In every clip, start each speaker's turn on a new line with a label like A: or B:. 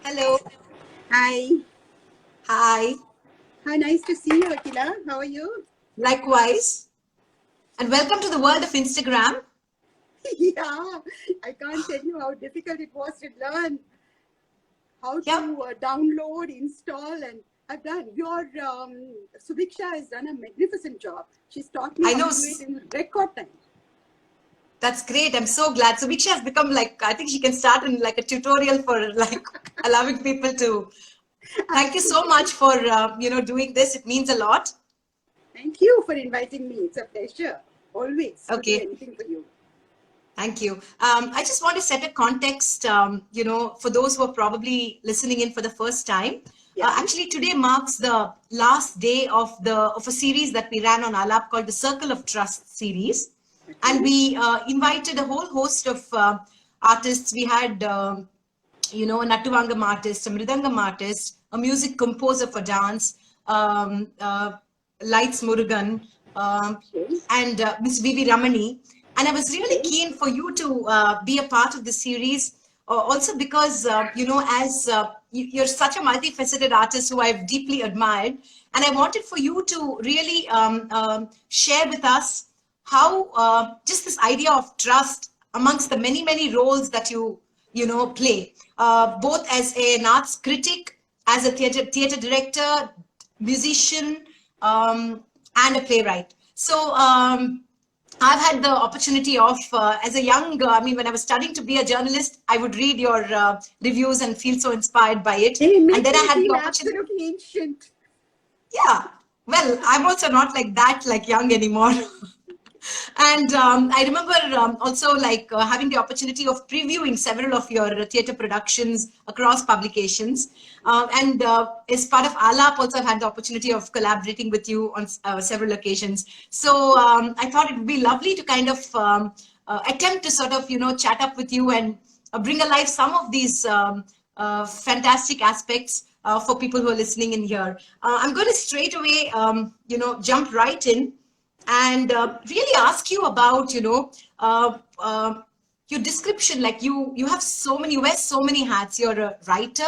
A: Hello.
B: Hi.
A: Hi.
B: Hi, nice to see you, Akhila. How are you?
A: Likewise. And welcome to the world of Instagram.
B: Yeah, I can't tell you how difficult it was to learn how
A: Yep.
B: to download, install, and I've done. Subiksha has done a magnificent job. She's taught me
A: I
B: how
A: know
B: to do it in record time.
A: that's great. I'm so glad. So Viksha has become like, I think she can start in like a tutorial for like allowing people to. Thank you so much
B: Absolutely.
A: for, doing this. It means a lot.
B: Thank you for inviting me. It's a pleasure always to do
A: Okay.
B: anything for you.
A: Thank you. I just want to set a context, for those who are probably listening in for the first time.
B: Yeah.
A: Actually, today marks the last day of a series that we ran on Aalaap called the Circle of Trust series, and
B: Okay.
A: we invited a whole host of artists. We had, a Nattuvangam artist, a Mridangam artist, a music composer for dance, Lights Murugan,
B: Okay.
A: and Miss Vivi Ramani. And I was really
B: Okay.
A: keen for you to be a part of the series, also because, as you're such a multifaceted artist who I've deeply admired. And I wanted for you to really share with us how just this idea of trust amongst the many, many roles that you play, both as an arts critic, as a theater director, musician, and a playwright. So I've had the opportunity of, as a young, when I was studying to be a journalist, I would read your reviews and feel so inspired by it.
B: They
A: And
B: make
A: then I
B: me
A: had the
B: feel
A: opportunity.
B: absolutely ancient.
A: Yeah, well, I'm also not like that, like young anymore. And I remember also like having the opportunity of previewing several of your theater productions across publications. And as part of Aalaap, also I've had the opportunity of collaborating with you on several occasions. So I thought it would be lovely to kind of attempt to sort of, chat up with you and bring alive some of these fantastic aspects for people who are listening in here. I'm going to straight away, jump right in and really ask you about your description. Like you have so many, you wear so many hats. You're a writer,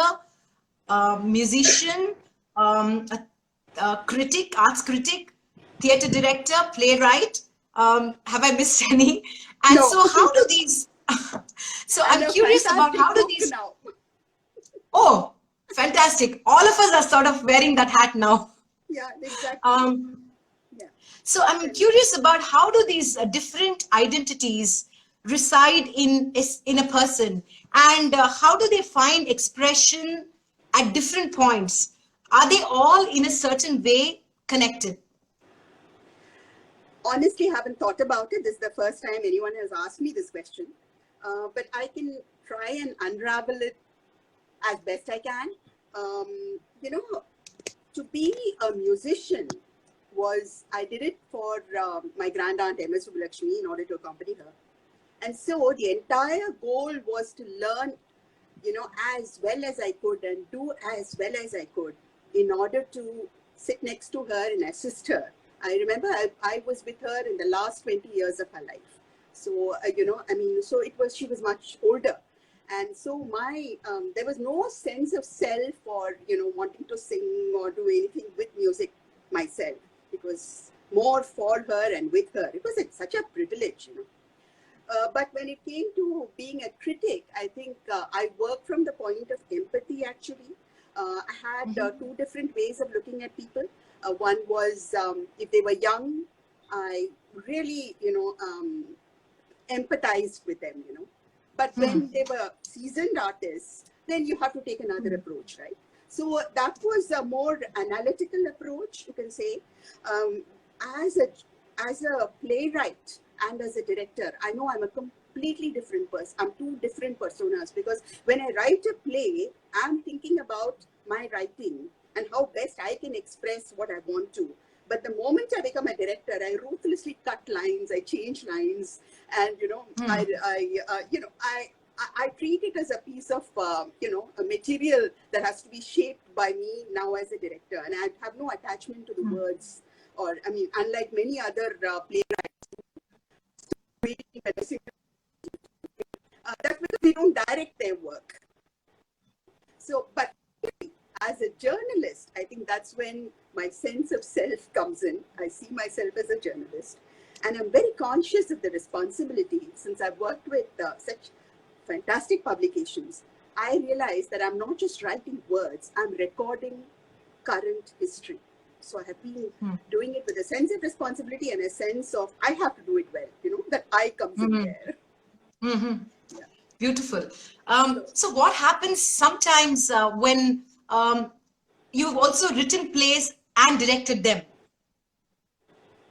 A: musician, a critic, arts critic, theater director, playwright. Have I missed any? And
B: No.
A: so how do these so
B: And
A: I'm
B: a
A: curious about how
B: fantastic
A: do
B: cook
A: these.
B: now.
A: Oh, fantastic, all of us are sort of wearing that hat now.
B: Yeah, exactly.
A: um,
B: Yeah.
A: So I'm
B: Tell me.
A: curious about how do these different identities reside in a person, and how do they find expression at different points? Are they all in a certain way connected?
B: Honestly, haven't thought about it. This is the first time anyone has asked me this question. But I can try and unravel it as best I can. To be a musician I did it for my grand aunt MS Lakshmi in order to accompany her. And so the entire goal was to learn, as well as I could and do as well as I could in order to sit next to her and assist her. I remember I was with her in the last 20 years of her life. So, she was much older. And so there was no sense of self or, wanting to sing or do anything with music myself. It was more for her and with her. It was such a privilege. But when it came to being a critic, I think I worked from the point of empathy actually. I had two different ways of looking at people. One was if they were young, I really, empathized with them. But when they were seasoned artists, then you have to take another approach, right? So that was a more analytical approach, you can say. Um, as a as a playwright and as a director, I know I'm a completely different person. I'm two different personas because when I write a play, I'm thinking about my writing and how best I can express what I want to. But the moment I become a director, I ruthlessly cut lines, I change lines, and I treat it as a piece of a material that has to be shaped by me now as a director, and I have no attachment to the words. Or I mean, unlike many other playwrights, that's because they don't direct their work. So, but as a journalist, I think that's when my sense of self comes in. I see myself as a journalist, and I'm very conscious of the responsibility. Since I've worked with such fantastic publications, I realize that I'm not just writing words, I'm recording current history. So I have been doing it with a sense of responsibility and a sense of I have to do it well, that I comes in there. Yeah.
A: Beautiful. So what happens sometimes when you've also written plays and directed them?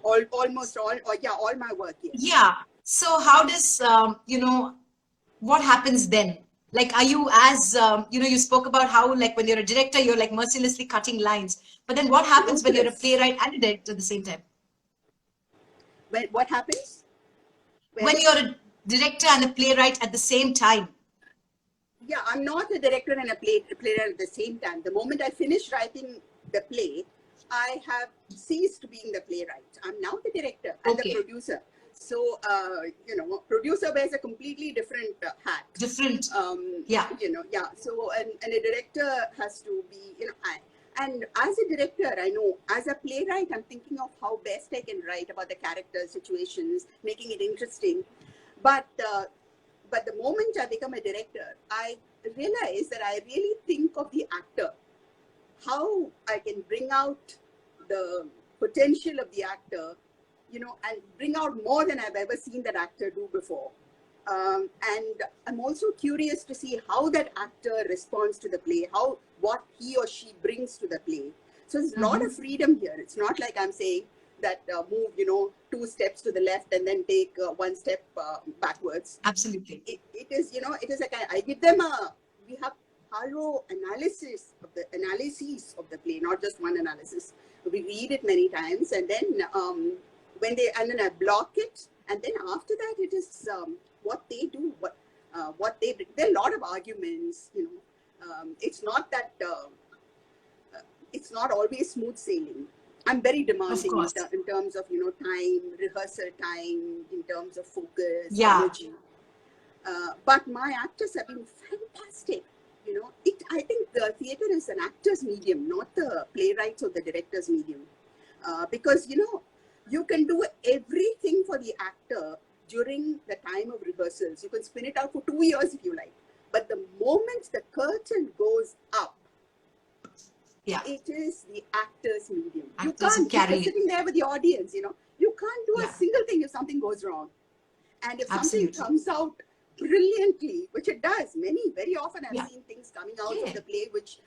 B: Almost all, all my work, yes.
A: Yeah. So how does, what happens then? Like, are you as, you spoke about how, like, when you're a director, you're like mercilessly cutting lines. But then what happens when you're a playwright and a director at the same time?
B: What happens?
A: When you're a director and a playwright at the same time?
B: Yeah, I'm not a director and a playwright at the same time. The moment I finish writing the play, I have ceased being the playwright. I'm now the director and the producer. So, producer wears a completely different hat.
A: Different.
B: Yeah. So, and a director has to be, and as a director, I know, as a playwright, I'm thinking of how best I can write about the characters, situations, making it interesting. But the moment I become a director, I realize that I really think of the actor, how I can bring out the potential of the actor, and bring out more than I've ever seen that actor do before. And I'm also curious to see how that actor responds to the play, what he or she brings to the play. So there's a lot of freedom here. It's not like I'm saying that move, 2 steps to the left and then take 1 step backwards.
A: Absolutely.
B: It is, it is a kind. I give them we have thorough analyses of the play, not just one analysis. We read it many times, and then then I block it, and then after that it is what they do, what they bring. There are a lot of arguments, it's not that it's not always smooth sailing. I'm very demanding in terms of time, rehearsal time, in terms of focus, energy. But my actors have been fantastic. I think the theatre is an actor's medium, not the playwrights or the director's medium, because you can do everything for the actor during the time of rehearsals. You can spin it out for 2 years if you like, but the moment the curtain goes up, it is the actor's medium. You can't be sitting there with the audience, you can't do a single thing if something goes wrong. And if something comes out brilliantly, which it does, very often I've seen things coming out of the play which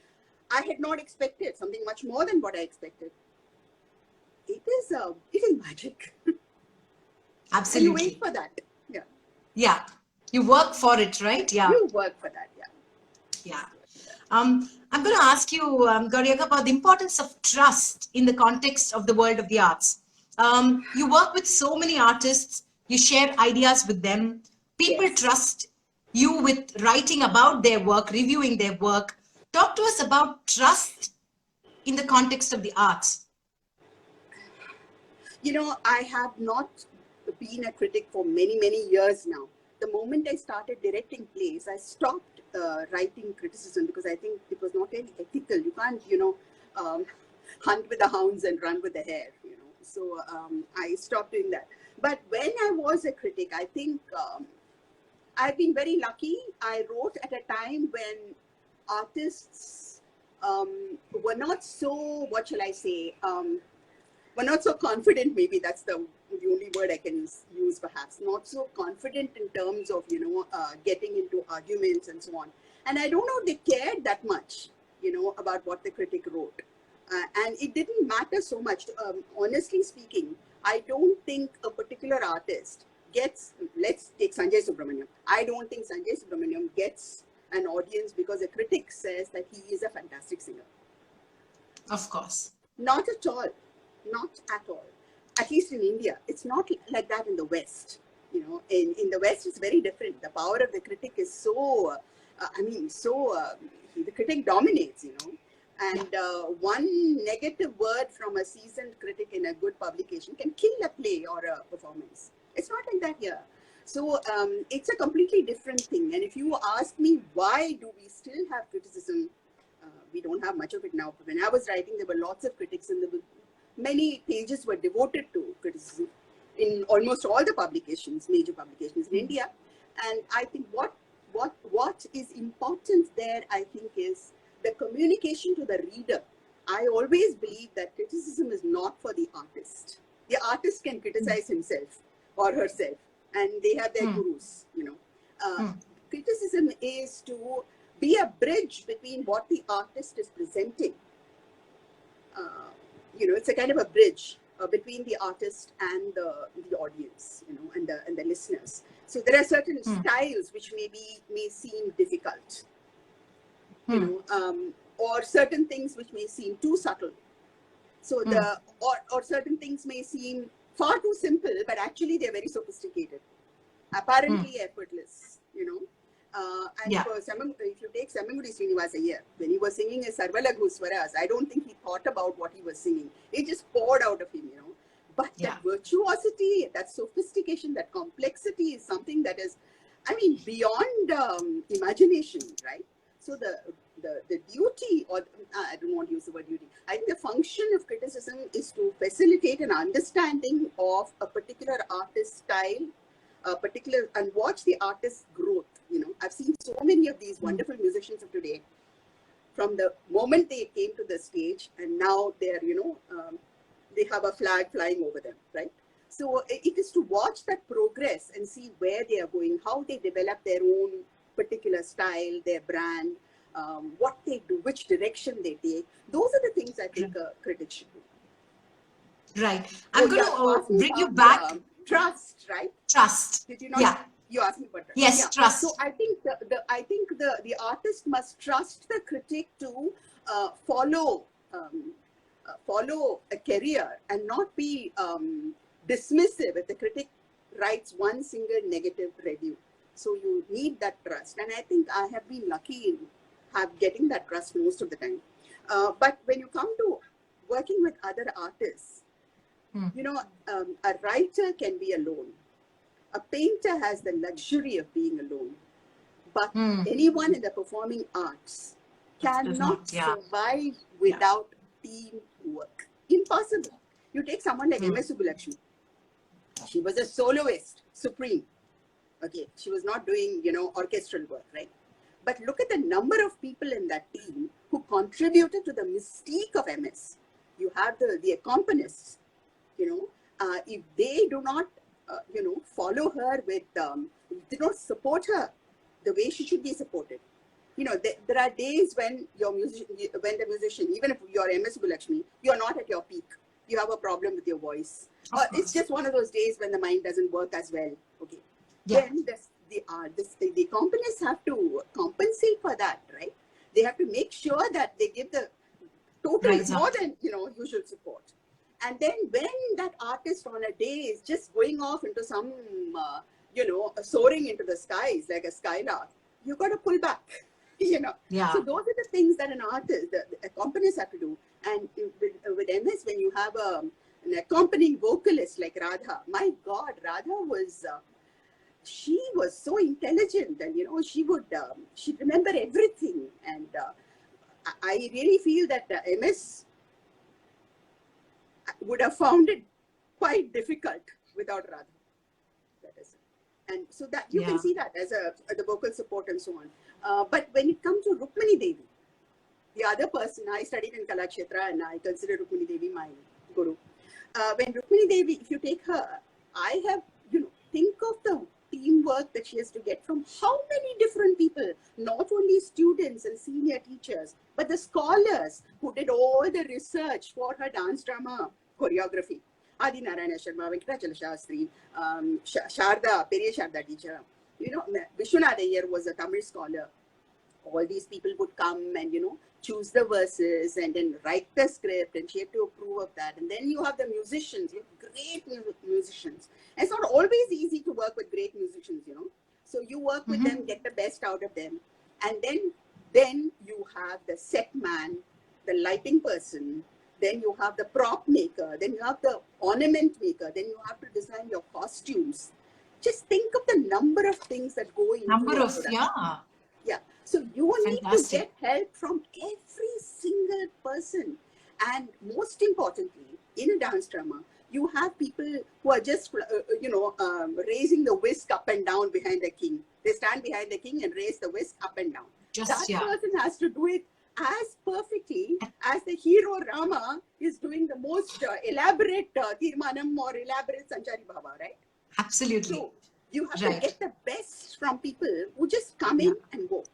B: I had not expected, something much more than what I expected. It is magic.
A: Absolutely.
B: And you wait for that. Yeah.
A: Yeah. You work for it, right? Yeah.
B: You work for that. Yeah.
A: Yeah. I'm going to ask you, Gowri, about the importance of trust in the context of the world of the arts. You work with so many artists. You share ideas with them. People trust you with writing about their work, reviewing their work. Talk to us about trust in the context of the arts.
B: I have not been a critic for many, many years now. The moment I started directing plays, I stopped writing criticism because I think it was not very ethical. You can't, hunt with the hounds and run with the hare, So I stopped doing that. But when I was a critic, I think I've been very lucky. I wrote at a time when artists were not so, what shall I say, were not so confident, maybe that's the only word I can use perhaps, not so confident in terms of, getting into arguments and so on. And I don't know if they cared that much, about what the critic wrote. And it didn't matter so much. Honestly speaking, I don't think a particular artist gets, let's take Sanjay Subramaniam. I don't think Sanjay Subramaniam gets an audience because a critic says that he is a fantastic singer.
A: Of course.
B: Not at all. Not at all. At least in India, it's not like that in the West. In the West, it's very different. The power of the critic is so, the critic dominates, And one negative word from a seasoned critic in a good publication can kill a play or a performance. It's not like that here. So it's a completely different thing. And if you ask me why do we still have criticism, we don't have much of it now. When I was writing, there were lots of critics, and many pages were devoted to criticism in almost all the publications, major publications in India. And I think what is important there, I think, is the communication to the reader. I always believe that criticism is not for the artist. The artist can criticize himself or herself, and they have their gurus, Criticism is to be a bridge between what the artist is presenting. It's a kind of a bridge between the artist and the audience, and the listeners. So there are certain styles which may seem difficult, or certain things which may seem too subtle. So or certain things may seem far too simple, but actually they're very sophisticated, apparently effortless, And for if you take Semangudi Srinivasa here, when he was singing his Sarvalaghu Swaras, I don't think he thought about what he was singing. It just poured out of him, But that virtuosity, that sophistication, that complexity is something that is, beyond imagination, right? So the duty, or I don't want to use the word duty, I think the function of criticism is to facilitate an understanding of a particular artist's style, and watch the artist's growth. I've seen so many of these wonderful musicians of today, from the moment they came to the stage, and now they're, they have a flag flying over them, right? So it is to watch that progress and see where they are going, how they develop their own particular style, their brand, what they do, which direction they take. Those are the things I think critics should do.
A: Right. I'm going to bring you back.
B: Trust, right?
A: Trust.
B: Did you not? You asked me about trust.
A: Yes, trust.
B: So I think the artist must trust the critic to follow a career and not be dismissive if the critic writes one single negative review. So you need that trust, and I think I have been lucky in getting that trust most of the time. But when you come to working with other artists, a writer can be alone. A painter has the luxury of being alone. But anyone in the performing arts cannot survive without teamwork. Impossible. You take someone like M.S. Subbulakshmi. She was a soloist, supreme. Okay, she was not doing, orchestral work, right? But look at the number of people in that team who contributed to the mystique of MS. You have the accompanists, if they do not, follow her with, they don't support her the way she should be supported. There are days when the musician, even if you're MS Subbulakshmi, you're not at your peak. You have a problem with your voice. It's just one of those days when the mind doesn't work as well. Okay. Yeah. Then the accompanists have to compensate for that, right? They have to make sure that they give the total more than usual support. And then when that artist on a day is just going off into some soaring into the skies like a skylark, you got to pull back. So those are the things that an artist, the accompanists have to do. And with MS, when you have an accompanying vocalist like Radha, my God, Radha was she was so intelligent, and she'd remember everything. And I really feel that MS would have found it quite difficult without Radha. That is it. And so that you can see that as the vocal support and so on. But when it comes to Rukmini Devi, the other person, I studied in Kalakshetra and I consider Rukmini Devi my guru. When Rukmini Devi, if you take her, I have, think of the teamwork that she has to get from how many different people, not only students and senior teachers, but the scholars who did all the research for her dance drama choreography. Adi Narayana Sharma, Venkatachala Shastri, Sharda, Periya Sharda teacher, Vishwanath Iyer was a Tamil scholar. All these people would come and, choose the verses and then write the script, and she had to approve of that. And then you have the musicians, you have great musicians. And it's not always easy to work with great musicians, So you work with them, get the best out of them. And then you have the set man, the lighting person, then you have the prop maker, then you have the ornament maker, then you have to design your costumes. Just think of the number of things that go into
A: Number
B: a
A: of,
B: production.
A: yeah.
B: Yeah. So you need to
A: Fantastic.
B: get help from every single person. And most importantly, in a dance drama, you have people who are just, raising the whisk up and down behind the king. They stand behind the king and raise the whisk up and down.
A: Just,
B: That
A: yeah.
B: person has to do it as perfectly as the hero Rama is doing the most elaborate Tirmanam or elaborate Sanchari Baba, right?
A: Absolutely.
B: So you have to
A: Right.
B: get the best from people who just come in and go,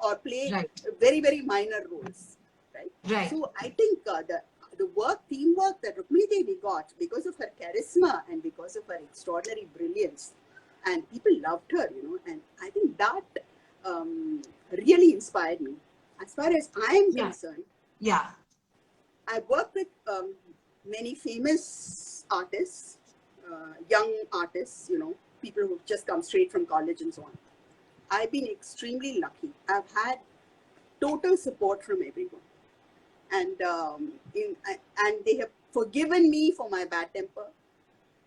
B: or play
A: Right.
B: very, very minor roles, right?
A: Right.
B: So I think the teamwork that Rukmini Devi got because of her charisma and because of her extraordinary brilliance, and people loved her, and I think that really inspired me. As far as I am concerned,
A: Yeah.
B: I've worked with many famous artists, young artists, people who've just come straight from college and so on. I've been extremely lucky. I've had total support from everyone. And and they have forgiven me for my bad temper.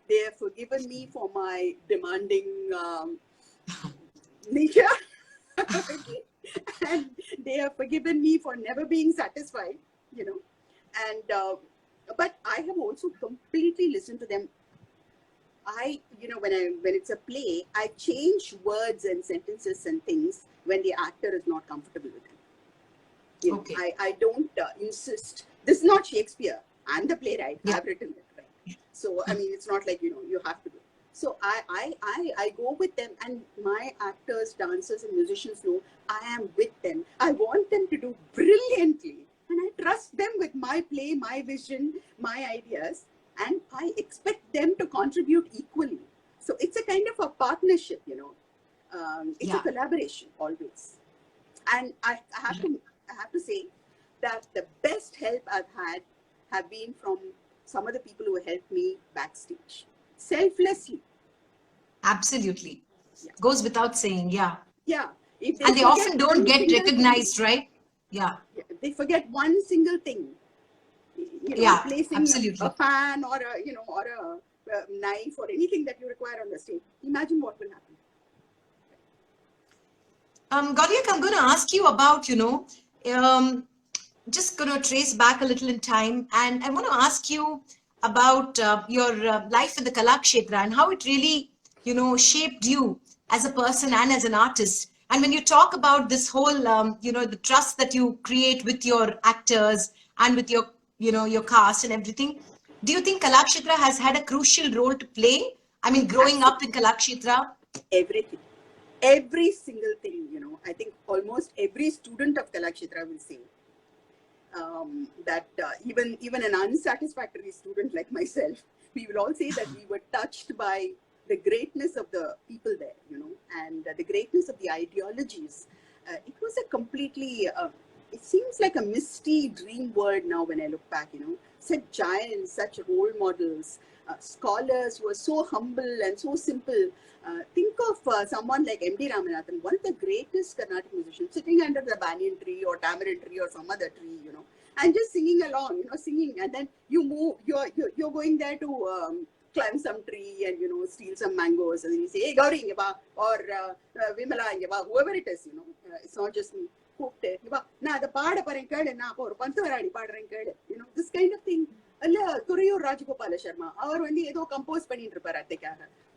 B: They have forgiven me for my demanding nature. Okay. And they have forgiven me for never being satisfied, and but I have also completely listened to them. When it's a play, I change words and sentences and things when the actor is not comfortable with them.
A: Okay.
B: I don't insist. This is not Shakespeare. I'm the playwright.
A: Yeah.
B: I've written it, right? So I mean, it's not like you have to do. So I go with them, and my actors, dancers, and musicians know I am with them. I want them to do brilliantly, and I trust them with my play, my vision, my ideas, and I expect them to contribute equally. So it's a kind of a partnership, it's a collaboration always. And I have to say that the best help I've had have been from some of the people who helped me backstage, selflessly.
A: Absolutely.
B: Yeah.
A: Goes without saying, yeah.
B: Yeah. If
A: And they
B: forget
A: often don't
B: one
A: get
B: single thing,
A: recognized, right? Yeah.
B: they forget one single thing,
A: Yeah,
B: placing a
A: absolutely.
B: fan or a knife or anything that you require on the stage. Imagine what will happen.
A: Gauriak, I'm going to ask you about, just going to trace back a little in time, and I want to ask you about your life in the Kalakshetra and how it really, shaped you as a person and as an artist. And when you talk about this whole, the trust that you create with your actors and with your, your cast and everything, do you think Kalakshetra has had a crucial role to play? I mean, growing up in Kalakshetra?
B: Everything. Every single thing, I think almost every student of Kalakshetra will say that even an unsatisfactory student like myself, we will all say that we were touched by the greatness of the people there, and the greatness of the ideologies. It was a completely, it seems like a misty dream world now when I look back, such giants, such role models, scholars who are so humble and so simple. Think of someone like M.D. Ramanathan, one of the greatest Carnatic musicians, sitting under the banyan tree or tamarind tree or some other tree, and just singing along, singing. And then you move, you're going there to climb some tree and, steal some mangoes. And then you say, hey, Gowri, inge ba, or Vimala, inge ba, whoever it is, it's not just me. This kind of thing. Thurayur Rajagopala Sharma, or compose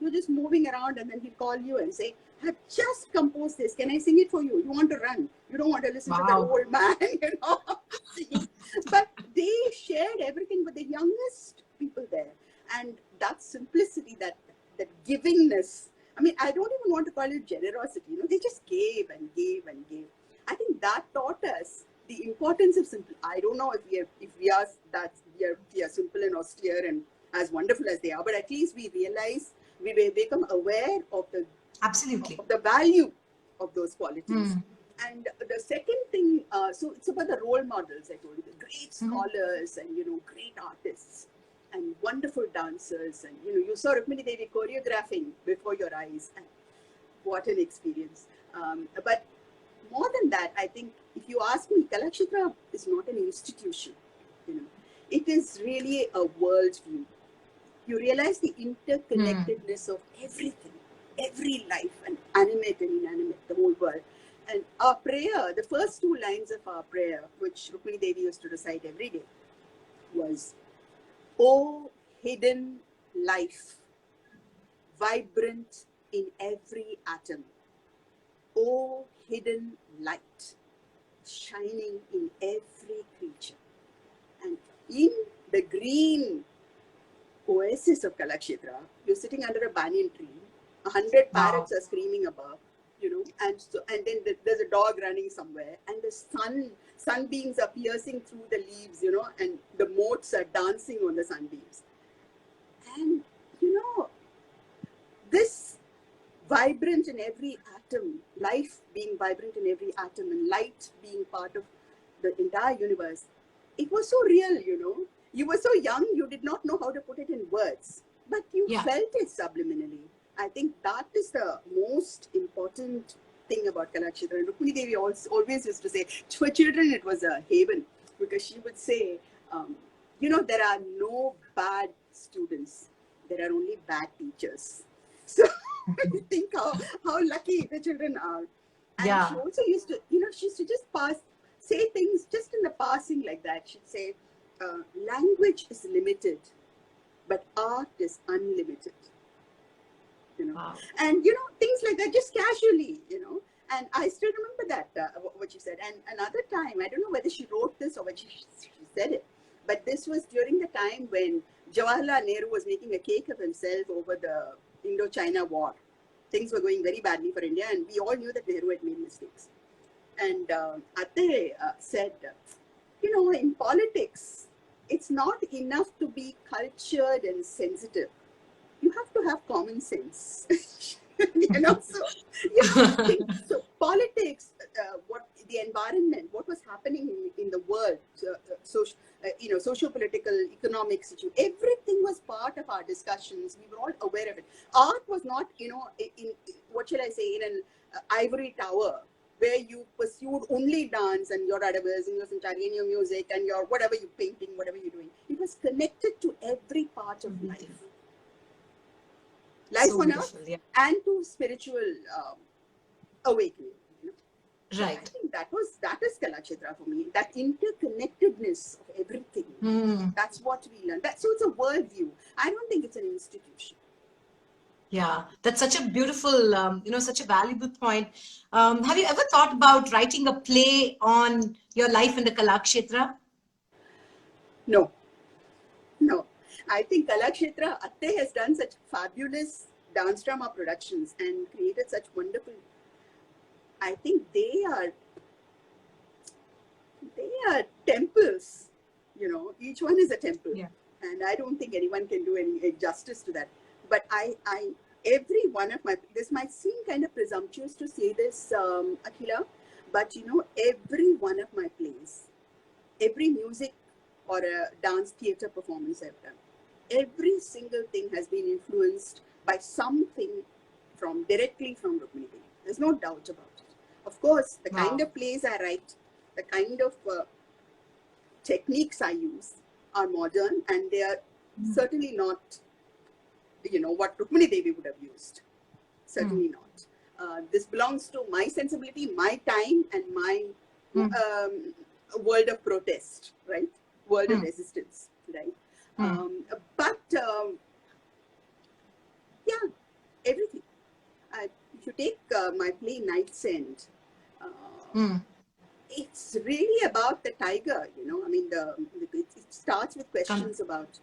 B: you're just moving around, and then he'll call you and say, I've just composed this. Can I sing it for you? You want to run. You don't want to listen to the old man, singing. But they shared everything with the youngest people there. And that simplicity, that givingness. I mean, I don't even want to call it generosity. They just gave and gave and gave. I think that taught us the importance of simple. I don't know if we are simple and austere and as wonderful as they are, but at least we realize, we become aware of the
A: Absolutely.
B: of the value of those qualities. And the second thing, so it's about the role models. I told you, the great scholars and great artists and wonderful dancers, and you saw Rukmini Devi choreographing before your eyes, and what an experience. But more than that, I think if you ask me, Kalakshetra is not an institution. It is really a worldview. You realize the interconnectedness of everything. every life, and animate and inanimate, the whole world. And our prayer, the first two lines of our prayer, which Rukmini Devi used to recite every day, was, "O hidden life, vibrant in every atom. O hidden light, shining in every creature." And in the green oasis of Kalakshetra, you're sitting under a banyan tree, 100 parrots are screaming above, and then there's a dog running somewhere, and the sunbeams are piercing through the leaves, and the motes are dancing on the sunbeams. And, this vibrant in every atom, life being vibrant in every atom, and light being part of the entire universe, it was so real, You were so young, you did not know how to put it in words, but you felt it subliminally. I think that is the most important thing about Kalakshetra. Rukmini Devi always used to say, for children it was a haven, because she would say, there are no bad students, there are only bad teachers. So think how lucky the children are. And she also used to, she used to just say things just in the passing like that. She'd say, language is limited, but art is unlimited. And things like that, just casually, and I still remember that what she said. And another time, I don't know whether she wrote this or whether she said it, but this was during the time when Jawaharlal Nehru was making a cake of himself over the Indo-China war. Things were going very badly for India, and we all knew that Nehru had made mistakes. And Atte said, in politics, it's not enough to be cultured and sensitive. You have to have common sense. So politics, what the environment, what was happening in the world, socio-political, economic situation, everything was part of our discussions. We were all aware of it. Art was not, in what shall I say, in an ivory tower where you pursued only dance and your adabas and your sanchari and your music and your whatever you're painting, whatever you're doing. It was connected to every part of life. Life so on earth, and to spiritual awakening.
A: Right.
B: I think that is Kalakshetra for me. That interconnectedness of everything. That's what we learn. So it's a worldview. I don't think it's an institution.
A: Yeah, that's such a beautiful, such a valuable point. Have you ever thought about writing a play on your life in the Kalakshetra?
B: No. I think Kalakshetra, Atte has done such fabulous dance drama productions and created such wonderful. I think they are temples. Each one is a temple, and I don't think anyone can do any justice to that. But every one of this might seem kind of presumptuous to say this, Akhila, but every one of my plays, every music or a dance theatre performance I've done, every single thing has been influenced by something directly from Rukmini Devi. There's no doubt about it. Of course, the kind of plays I write, the kind of techniques I use are modern, and they are certainly not, what Rukmini Devi would have used. Certainly not. This belongs to my sensibility, my time, and my world of protest, right? World of resistance, right? But everything. If you take my play Night's End, it's really about the tiger. I mean, it starts with questions about.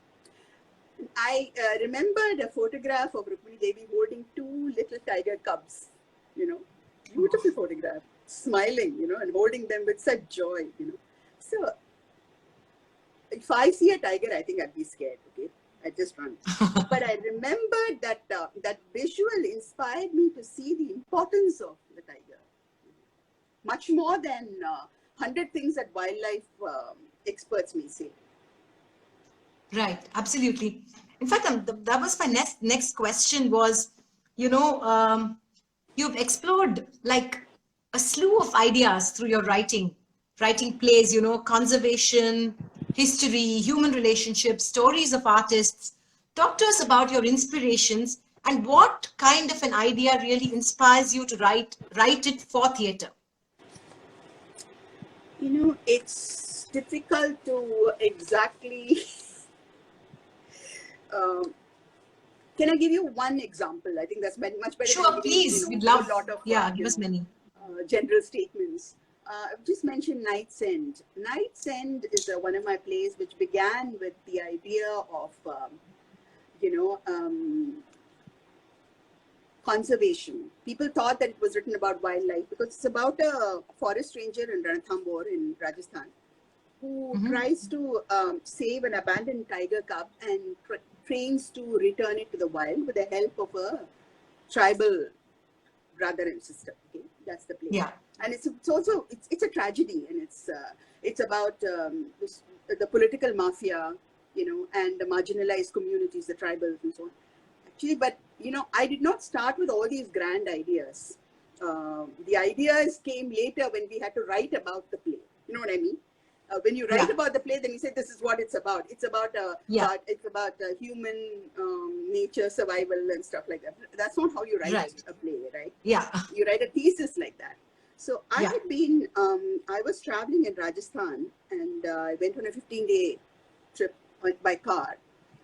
B: I remembered a photograph of Rukmini Devi holding two little tiger cubs. Beautiful photograph, smiling, and holding them with such joy. So if I see a tiger, I think I'd be scared. Okay, I just run. But I remembered that that visual inspired me to see the importance of the tiger, much more than 100 things that wildlife experts may say.
A: Right, absolutely. In fact, that was my next question was, you've explored like a slew of ideas through your writing plays, conservation, history, human relationships, stories of artists. Talk to us about your inspirations And what kind of an idea really inspires you to write it for theatre?
B: It's difficult to exactly. um, can I give you one example? I think that's much better than
A: Sure,
B: giving
A: please. We'd
B: a whole
A: love.
B: lot of
A: Yeah, give us many.
B: general statements. I've just mentioned Night's End. Night's End is one of my plays which began with the idea of you know um, conservation. People thought that it was written about wildlife because it's about a forest ranger in Ranthambore in Rajasthan who tries to save an abandoned tiger cub and trains to return it to the wild with the help of a tribal brother and sister. Okay, that's the play.
A: Yeah.
B: And it's also it's a tragedy, and it's about the political mafia, and the marginalized communities, the tribals, and so on. Actually, but I did not start with all these grand ideas. The ideas came later when we had to write about the play. You know what I mean? When you write about the play, then you say this is what it's about. It's about human nature, survival, and stuff like that. That's not how you write a play, right?
A: Yeah.
B: You write a thesis like that. So I had been, I was traveling in Rajasthan, and I went on a 15-day trip by car.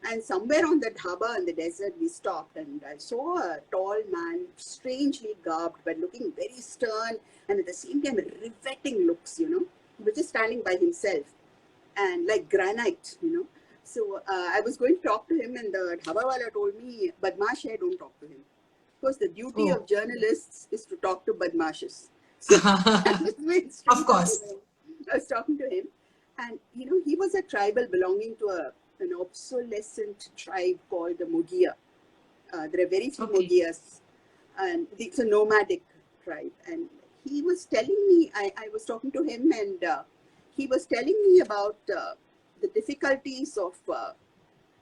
B: And somewhere on the dhaba in the desert, we stopped, and I saw a tall man, strangely garbed, but looking very stern, and at the same time riveting looks, He was just standing by himself, and like granite, So I was going to talk to him, and the dhabawala told me, "Badmash hai, don't talk to him." Because the duty of journalists is to talk to badmashes. So
A: of course.
B: I was talking to him, and he was a tribal belonging to an obsolescent tribe called the Mugia. There are very few Mugias, and it's a nomadic tribe. And he was telling me, I was talking to him, and he was telling me about the difficulties of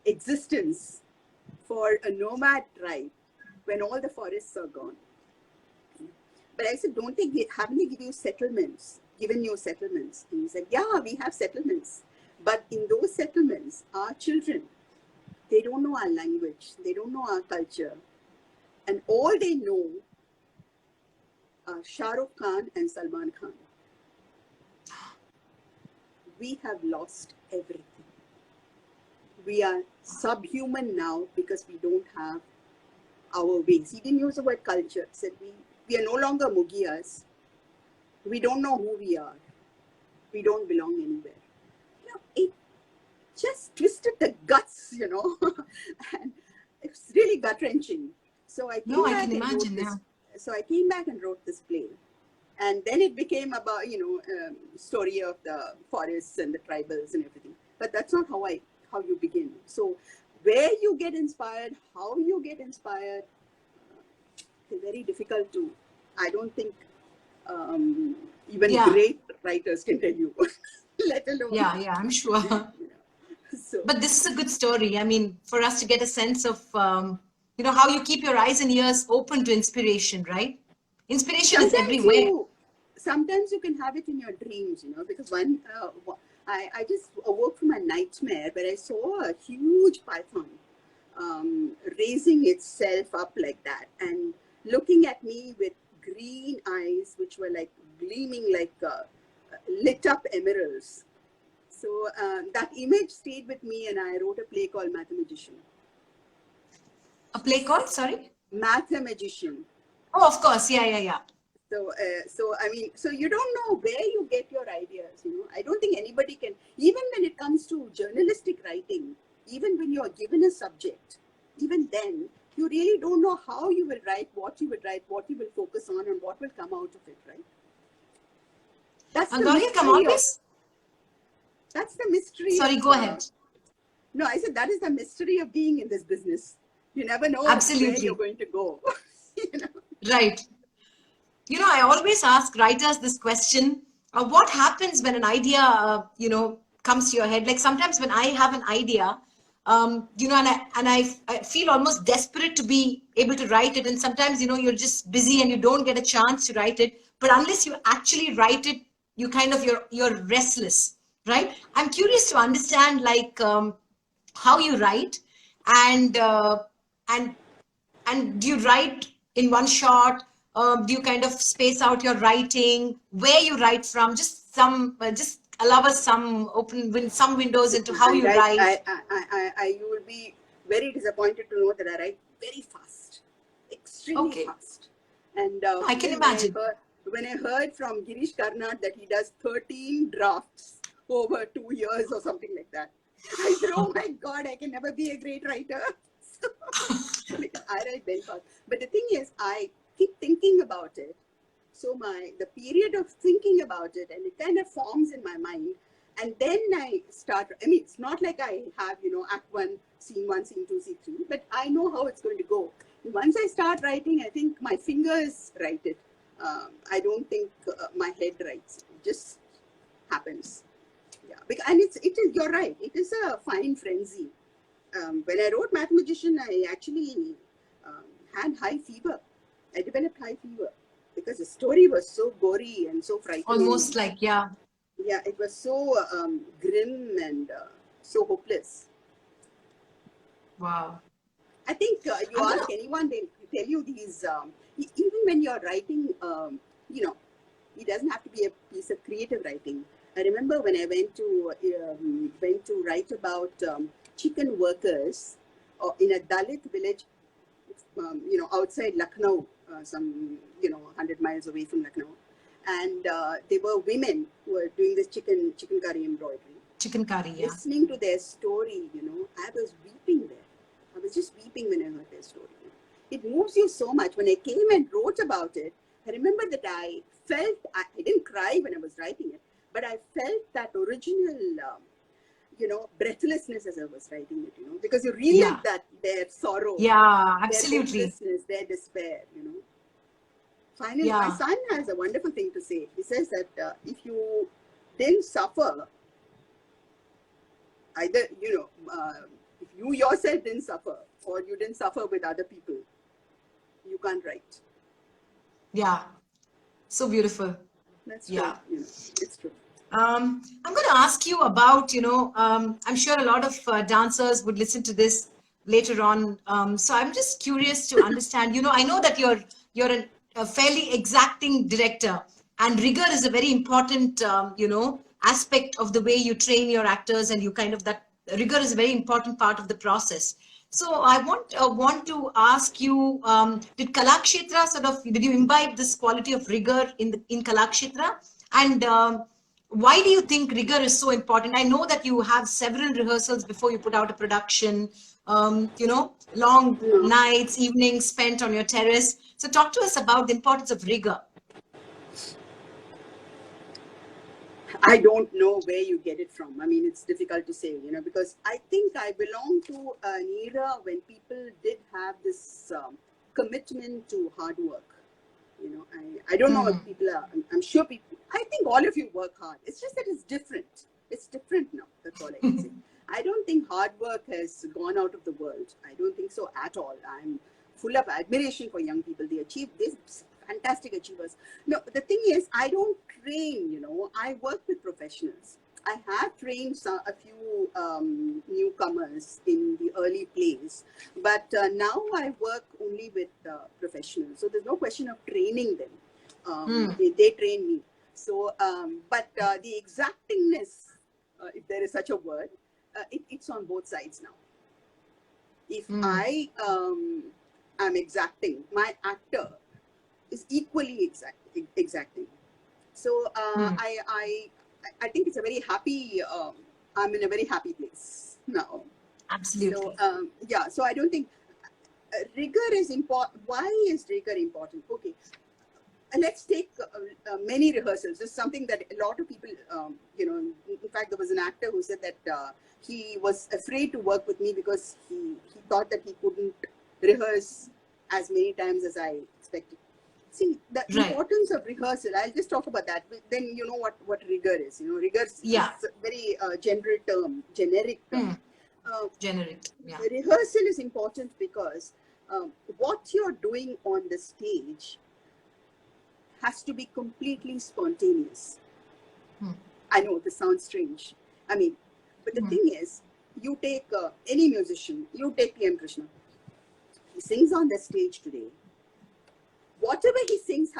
B: existence for a nomad tribe when all the forests are gone. But I said, haven't they given you settlements? And he said, yeah, we have settlements. But in those settlements, our children, they don't know our language. They don't know our culture. And all they know are Shah Rukh Khan and Salman Khan. We have lost everything. We are subhuman now because we don't have our ways. He didn't use the word culture. He said we are no longer Mugias. We don't know who we are. We don't belong anywhere. It just twisted the guts, and it's really gut-wrenching. So I came back and wrote this. So I came back and wrote this play. And then it became about, story of the forests and the tribals and everything. But that's not how you begin. So where you get inspired, how you get inspired, it's very difficult to, I don't think even great writers can tell you, let alone.
A: Yeah, I'm sure. But this is a good story. I mean, for us to get a sense of, how you keep your eyes and ears open to inspiration, right? Inspiration is everywhere.
B: Sometimes you can have it in your dreams, because I just awoke from a nightmare where I saw a huge python raising itself up like that and looking at me with green eyes, which were like gleaming like lit up emeralds. So that image stayed with me, and I wrote a play called Mathemagician.
A: A play called, sorry?
B: Mathemagician.
A: Oh, of course. Yeah.
B: So you don't know where you get your ideas. I don't think anybody can, even when it comes to journalistic writing, even when you are given a subject, even then, you really don't know how you will write, what you will write, what you will focus on, and what will come out of it, right? That's the mystery.
A: Sorry, go ahead.
B: No, I said that is the mystery of being in this business. You never know where you're going to go.
A: Right. I always ask writers this question: what happens when an idea, comes to your head? Like sometimes when I have an idea, and I feel almost desperate to be able to write it, and sometimes you're just busy and you don't get a chance to write it. But unless you actually write it, you kind of you're restless, right? I'm curious to understand how you write and And do you write in one shot? Do you kind of space out your writing? Where you write from? Just allow us some some windows into how
B: I
A: you
B: write.
A: write.
B: You will be very disappointed to know that I write very fast, extremely
A: Okay,
B: fast. And
A: I can
B: even
A: imagine.
B: when I heard from Girish Karnad that he does 13 drafts over 2 years or something like that, I said, "Oh my God, I can never be a great writer." So, I write very fast. But the thing is, I keep thinking about it. So the period of thinking about it, and it kind of forms in my mind, and then I start. I mean, it's not like I have act one, scene two, scene three, but I know how it's going to go. And once I start writing, I think my fingers write it. I don't think my head writes. It just happens. Yeah, and it is. You're right. It is a fine frenzy. When I wrote Math Magician, I actually had high fever. I developed high fever because the story was so gory and so frightening.
A: Almost like, yeah.
B: Yeah, it was so grim and so hopeless.
A: Wow.
B: I think you
A: I'm
B: ask
A: gonna.
B: anyone, they'll tell you these, even when you're writing, it doesn't have to be a piece of creative writing. I remember when I went to write about chicken workers in a Dalit village, outside Lucknow, some 100 miles away from Lucknow, and they were women who were doing this chicken curry embroidery.
A: Chicken curry, yeah.
B: Listening to their story, I was weeping there. I was just weeping when I heard their story. It moves you so much. When I came and wrote about it, I remember that I didn't cry when I was writing it, but I felt that original, breathlessness as I was writing it, because you relive
A: Yeah.
B: their sorrow,
A: Yeah,
B: their
A: absolutely.
B: hopelessness, their despair. Finally, my
A: Yeah.
B: son has a wonderful thing to say. He says that if you didn't suffer, either if you yourself didn't suffer or you didn't suffer with other people, you can't write.
A: Yeah. So beautiful.
B: That's true.
A: Yeah.
B: It's true.
A: I'm going to ask you about, I'm sure a lot of dancers would listen to this later on. So I'm just curious to understand, I know that a fairly exacting director, and rigor is a very important, aspect of the way you train your actors, and you kind of that rigor is a very important part of the process. So I want to ask you, did Kalakshetra did you imbibe this quality of rigor in Kalakshetra? And why do you think rigor is so important? I know that you have several rehearsals before you put out a production, long
B: No,
A: nights, evenings spent on your terrace. So talk to us about the importance of rigor.
B: I don't know where you get it from. I mean, it's difficult to say, because I think I belong to an era when people did have this commitment to hard work. I don't know if people are, I'm sure people, I think all of you work hard. It's just that it's different. It's different now. That's all I can say. I don't think hard work has gone out of the world. I don't think so at all. I'm full of admiration for young people. They achieve this fantastic achievers. No, the thing is, I don't train, I work with professionals. I have trained a few newcomers in the early plays, but now I work only with professionals. So there's no question of training them. They train me. So, but the exactingness, if there is such a word, it's on both sides now. If I am exacting, my actor is equally exacting. So I think it's a very happy. I'm in a very happy place now. So
A: Absolutely.
B: yeah. So I don't think rigor is important. Why is rigor important? Okay, let's take many rehearsals. This is something that a lot of people, in fact, there was an actor who said that he was afraid to work with me because he thought that he couldn't rehearse as many times as I expected. See, the
A: Right.
B: importance of rehearsal, I'll just talk about that. Then you know what rigor is. Rigor is
A: Yeah.
B: a very generic term.
A: Generic. Yeah.
B: Rehearsal is important because what you're doing on the stage has to be completely spontaneous. I know this sounds strange. I mean, but the thing is, you take any musician, you take PM Krishna. he sings on the stage today, whatever he sings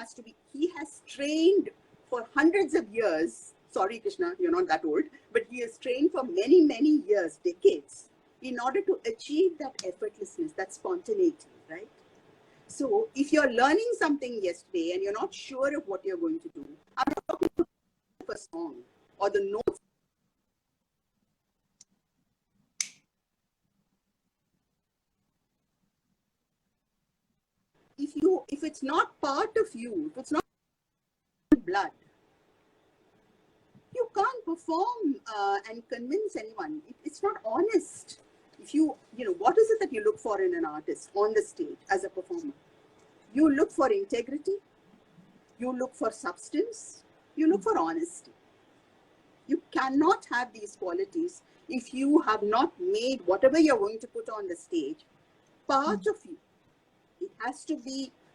B: he has trained for hundreds of years. Sorry, Krishna, you're not that old, but he has trained for many, many years, decades, in order to achieve that effortlessness, that spontaneity, right? So if you're learning something yesterday and you're not sure of what you're going to do, I'm not talking about a song or the notes. If it's not part of you, if it's not blood, you can't perform and convince anyone. It's not honest. If what is it that you look for in an artist on the stage as a performer? You look for integrity, you look for substance, you look for honesty. You cannot have these qualities if you have not made whatever you're going to put on the stage part of you.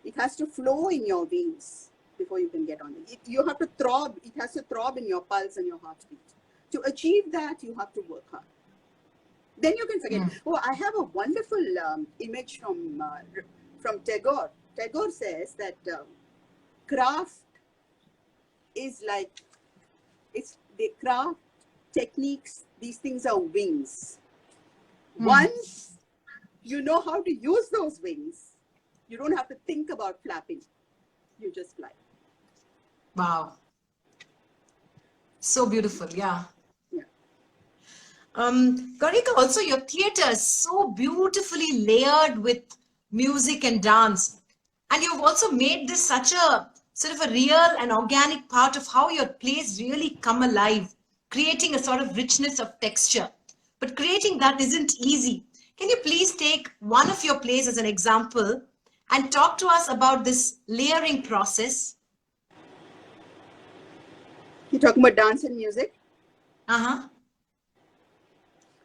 B: It has to flow in your veins before you can get on it. You have to throb, it has to throb in your pulse and your heartbeat. To achieve that, you have to work hard. Then you can forget. Oh, I have a wonderful image from Tagore. Tagore says that craft is like, it's the craft, techniques, these things are wings. Once you know how to use those wings, you don't have to think about flapping. You just fly.
A: Wow. So beautiful, yeah.
B: Yeah.
A: Gowrika, also your theatre is so beautifully layered with music and dance. And you've also made this such a sort of a real and organic part of how your plays really come alive, creating a sort of richness of texture. But creating that isn't easy. Can you please take one of your plays as an example and talk to us about this layering process?
B: You're talking about dance and music?
A: Uh-huh.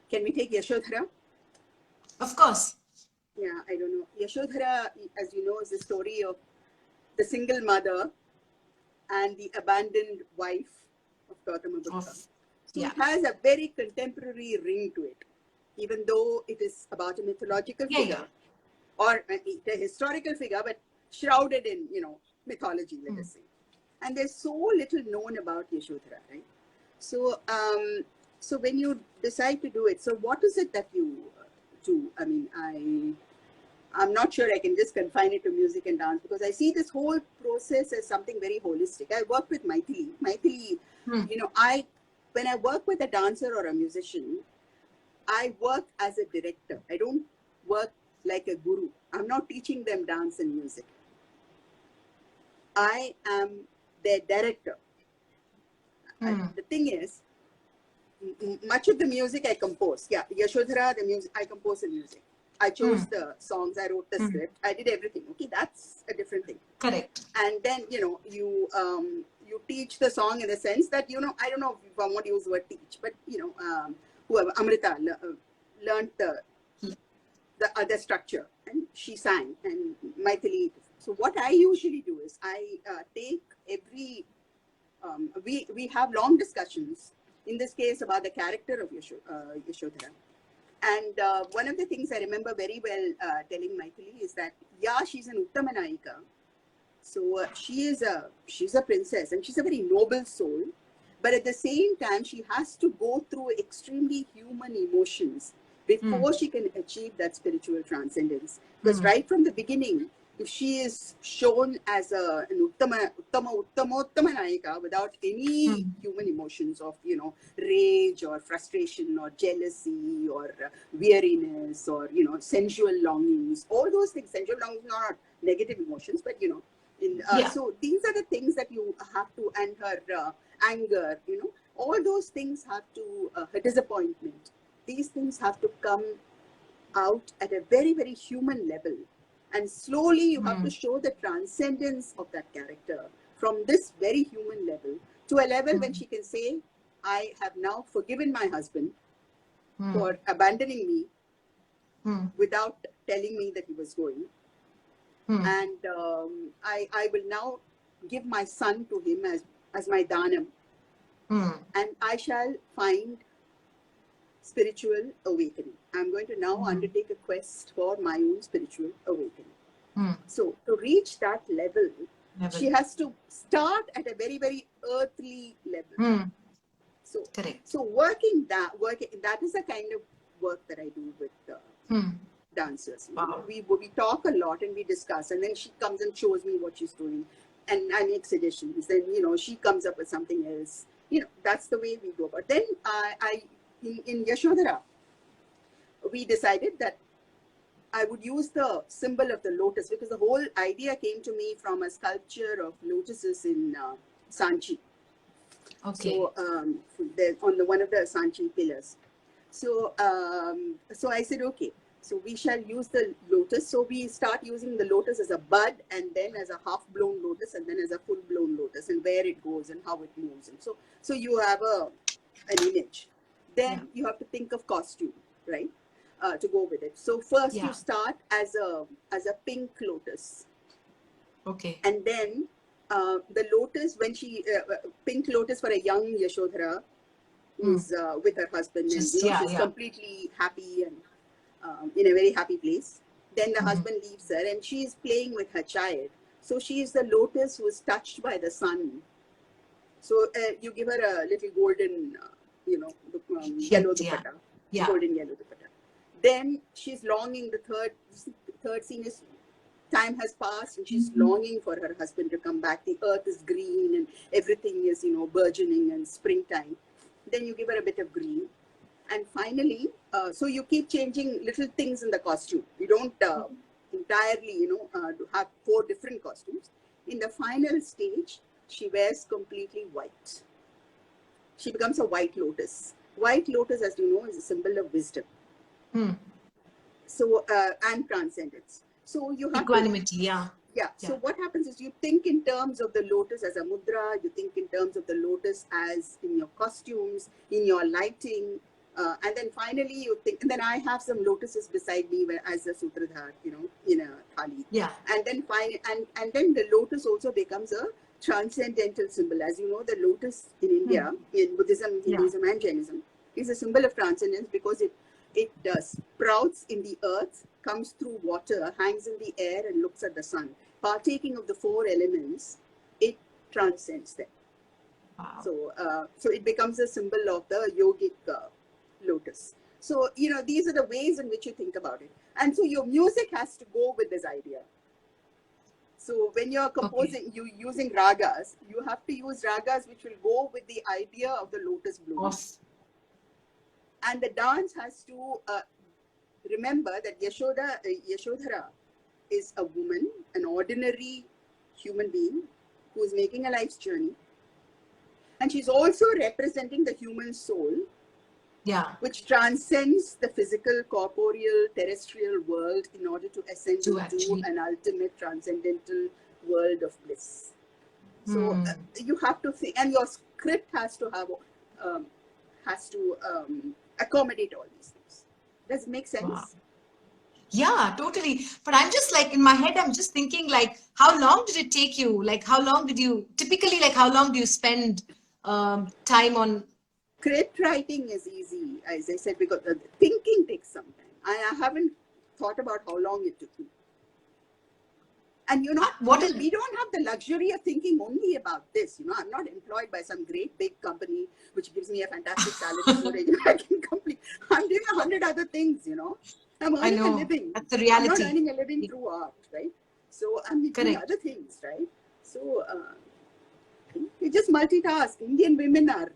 B: Can we take Yashodhara?
A: Of course.
B: Yeah, I don't know. Yashodhara, as you know, is the story of the single mother and the abandoned wife of Gautama Buddha. So it has a very contemporary ring to it, even though it is about a mythological figure or a historical figure, but shrouded in, mythology, let us say. And there's so little known about Yashodhara, right? So, so when you decide to do it, so what is it that you do? I mean, I'm not sure I can just confine it to music and dance, because I see this whole process as something very holistic. I work with Maithili. Maithili, when I work with a dancer or a musician, I work as a director. I don't work like a guru. I'm not teaching them dance and music. I am their director. The thing is, much of the music I compose. Yeah, Yashodhara, the music, I compose the music. I chose the songs, I wrote the script, I did everything. Okay, that's a different thing.
A: Correct.
B: And then, you teach the song in the sense that, I don't know if I want to use the word teach, but, whoever, Amrita learned the other structure, and she sang, and Maithili. So what I usually do is I take every, we have long discussions, in this case about the character of Yashodhara. And one of the things I remember very well telling Maithili is that, yeah, she's an Uttama Nayika. So she's a princess, and she's a very noble soul. But at the same time, she has to go through extremely human emotions before she can achieve that spiritual transcendence. Because right from the beginning, if she is shown as an Uttama Nayika without any human emotions of, rage or frustration or jealousy or weariness or, sensual longings, all those things, sensual longings are not negative emotions, but, so these are the things that you have to, and her anger, all those things have to, her disappointment, these things have to come out at a very, very human level. And slowly you have to show the transcendence of that character from this very human level to a level when she can say, I have now forgiven my husband for abandoning me without telling me that he was going. And I will now give my son to him as my dhanam. And I shall find spiritual awakening. I'm going to now undertake a quest for my own spiritual awakening. So to reach that level, she has to start at a very, very earthly level. So,
A: correct.
B: So working that is the kind of work that I do with dancers.
A: Wow.
B: We talk a lot and we discuss, and then she comes and shows me what she's doing, and I make suggestions. Then she comes up with something else. That's the way we go. But then in Yashodhara, we decided that I would use the symbol of the lotus, because the whole idea came to me from a sculpture of lotuses in Sanchi.
A: Okay.
B: So on one of the Sanchi pillars. So so I said, okay, so we shall use the lotus. So we start using the lotus as a bud, and then as a half-blown lotus, and then as a full-blown lotus, and where it goes and how it moves. And so you have an image. Then you have to think of costume, right, to go with it. So first you start as a pink lotus.
A: Okay.
B: And then the lotus, when pink lotus for a young Yashodhara, who's with her husband, and she's completely happy and in a very happy place. Then the husband leaves her, and she's playing with her child. So she is the lotus who is touched by the sun. So you give her a little golden, yellow dupatta, golden yellow dupatta. Then she's longing. The third scene is, time has passed and she's longing for her husband to come back. The earth is green and everything is, burgeoning and springtime. Then you give her a bit of green. And finally, so you keep changing little things in the costume. You don't entirely, have 4 different costumes. In the final stage, she wears completely white. She becomes a white lotus. White lotus, as you know, is a symbol of wisdom. So, and transcendence. So you have
A: equanimity,
B: Yeah. So what happens is you think in terms of the lotus as a mudra, you think in terms of the lotus as in your costumes, in your lighting, and then finally you think, and then I have some lotuses beside me as a sutradhar, in a thali. And then and then the lotus also becomes a transcendental symbol. As you know, the lotus in India, in Buddhism, Hinduism, and Jainism, is a symbol of transcendence, because it sprouts in the earth, comes through water, hangs in the air, and looks at the sun. Partaking of the 4 elements, it transcends them.
A: Wow.
B: So it becomes a symbol of the yogic lotus. So, these are the ways in which you think about it. And so your music has to go with this idea. So when you're composing, you using ragas, you have to use ragas which will go with the idea of the lotus bloom. And the dance has to remember that Yashodhara is a woman, an ordinary human being who is making a life's journey. And she's also representing the human soul, which transcends the physical, corporeal, terrestrial world in order to ascend into an ultimate transcendental world of bliss. So you have to think, and your script has to have accommodate all these things. Does it make sense?
A: Wow. Yeah, totally. But I'm just like, in my head, I'm just thinking, like, how long did it take you? Like, how long do you spend time on?
B: Script writing is easy, as I said, because thinking takes some time. I haven't thought about how long it took me. And we don't have the luxury of thinking only about this. I'm not employed by some great big company which gives me a fantastic salary so that I can complete. I'm doing 100 other things. I'm earning a living.
A: That's the reality.
B: I'm not earning a living through art, right? So I'm doing other things, right? So you just multitask. Indian women are,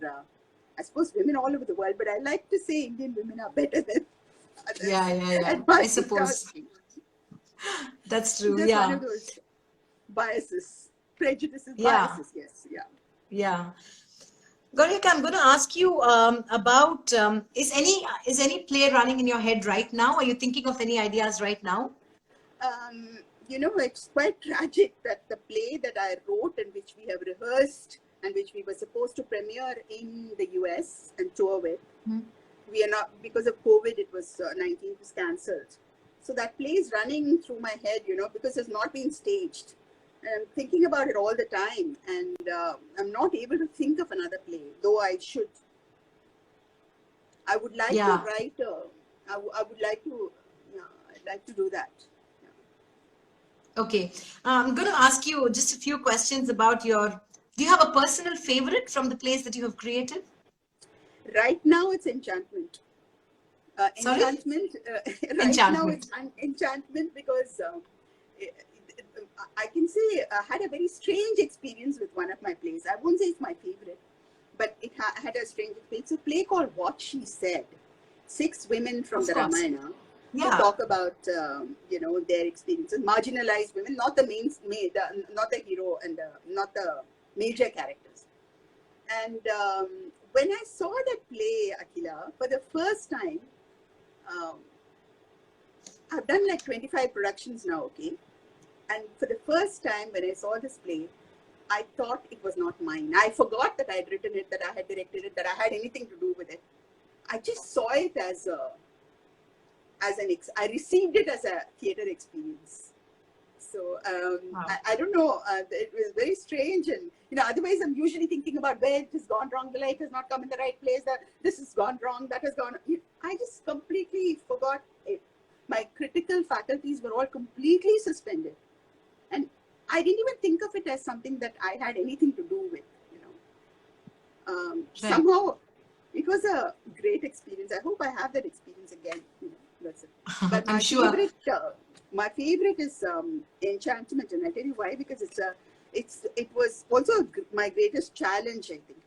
B: I suppose, women all over the world, but I like to say Indian women are better than others.
A: Yeah. I suppose. That's true.
B: Just one of those biases, prejudices, biases. Yes.
A: Yeah. Gowri, I'm going to ask you about, is any play running in your head right now? Are you thinking of any ideas right now?
B: It's quite tragic that the play that I wrote and which we have rehearsed and which we were supposed to premiere in the US and tour with, we are not, because of COVID, it was 19 was cancelled. So that play is running through my head, because it's not been staged. And I'm thinking about it all the time, and I'm not able to think of another play, though I should. I would like to
A: Yeah.
B: write. I would like to. I'd like to do that.
A: Okay. I'm going to ask you just a few questions about your. Do you have a personal favorite from the plays that you have created?
B: Right now, it's enchantment.
A: Sorry?
B: Enchantment. Right now,
A: Enchantment.
B: it's enchantment because I can say I had a very strange experience with one of my plays. I won't say it's my favorite, but it had a strange experience. It's a play called What She Said. 6 women from
A: Of
B: the
A: course.
B: Ramayana who
A: Yeah.
B: talk about their experiences, marginalized women, not the not the hero and not the major characters. And when I saw that play, Akhila, for the first time, um, I've done like 25 productions now, okay? And for the first time, when I saw this play, I thought it was not mine. I forgot that I had written it, that I had directed it, that I had anything to do with it. I just saw it I received it as a theater experience. So
A: Wow.
B: I don't know. It was very strange, and otherwise I'm usually thinking about where it has gone wrong. The light has not come in the right place. That this has gone wrong. That has gone. I just completely forgot it. My critical faculties were all completely suspended, and I didn't even think of it as something that I had anything to do with.
A: Right.
B: Somehow, it was a great experience. I hope I have that experience again. That's it. But
A: I'm sure.
B: my favorite is Enchantment, and I tell you why, because it was also my greatest challenge. I think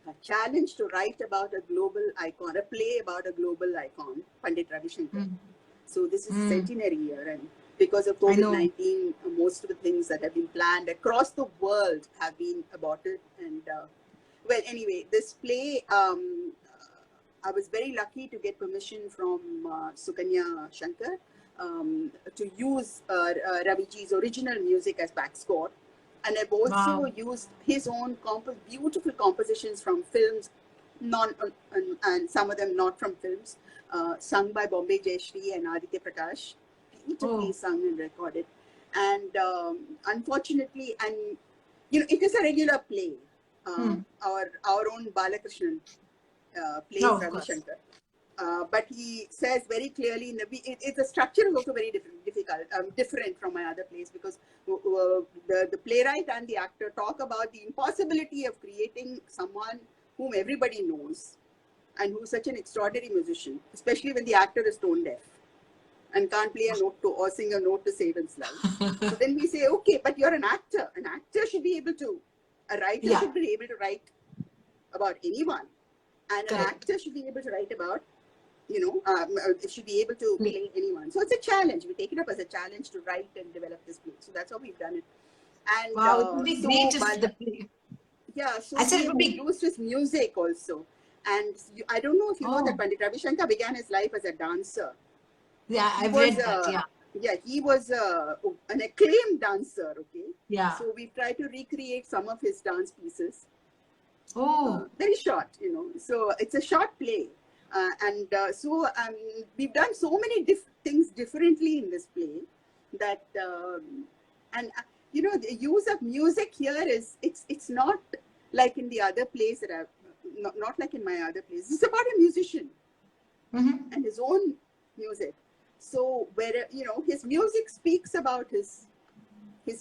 B: a challenge to write about a global icon, a play about a global icon, Pandit Ravi Shankar. So this is centenary year, and because of COVID-19, most of the things that have been planned across the world have been aborted. And well, anyway, this play, I was very lucky to get permission from Sukanya Shankar to use Raviji's original music as back score. And I've also used his own beautiful compositions from films, and some of them not from films, sung by Bombay Jayashree and Aditya Prakash, beautifully sung and recorded. And unfortunately, and it is a regular play. Our own Balakrishnan plays Ravi Shankar. But he says very clearly, the structure is also very different from my other plays, because the playwright and the actor talk about the impossibility of creating someone whom everybody knows and who's such an extraordinary musician, especially when the actor is tone deaf and can't play a note to or sing a note to save his life. So then we say, okay, but you're an actor. An actor should be able to, a writer should be able to write about anyone, and an actor should be able to write about, should be able to play anyone. So it's a challenge. We take it up as a challenge to write and develop this play. So that's how we've done it. And
A: it would be great if the play.
B: Yeah, so we have used his music also. And I don't know if you know that Pandit Ravi Shankar began his life as a dancer.
A: Yeah, I've read that,
B: yeah, he was an acclaimed dancer, okay?
A: Yeah.
B: So we tried to recreate some of his dance pieces.
A: Oh.
B: Very short, So it's a short play. So we've done so many things differently in this play that, the use of music here it's not like in the other plays that I've, not like in my other plays. It's about a musician and his own music. So where, his music speaks about his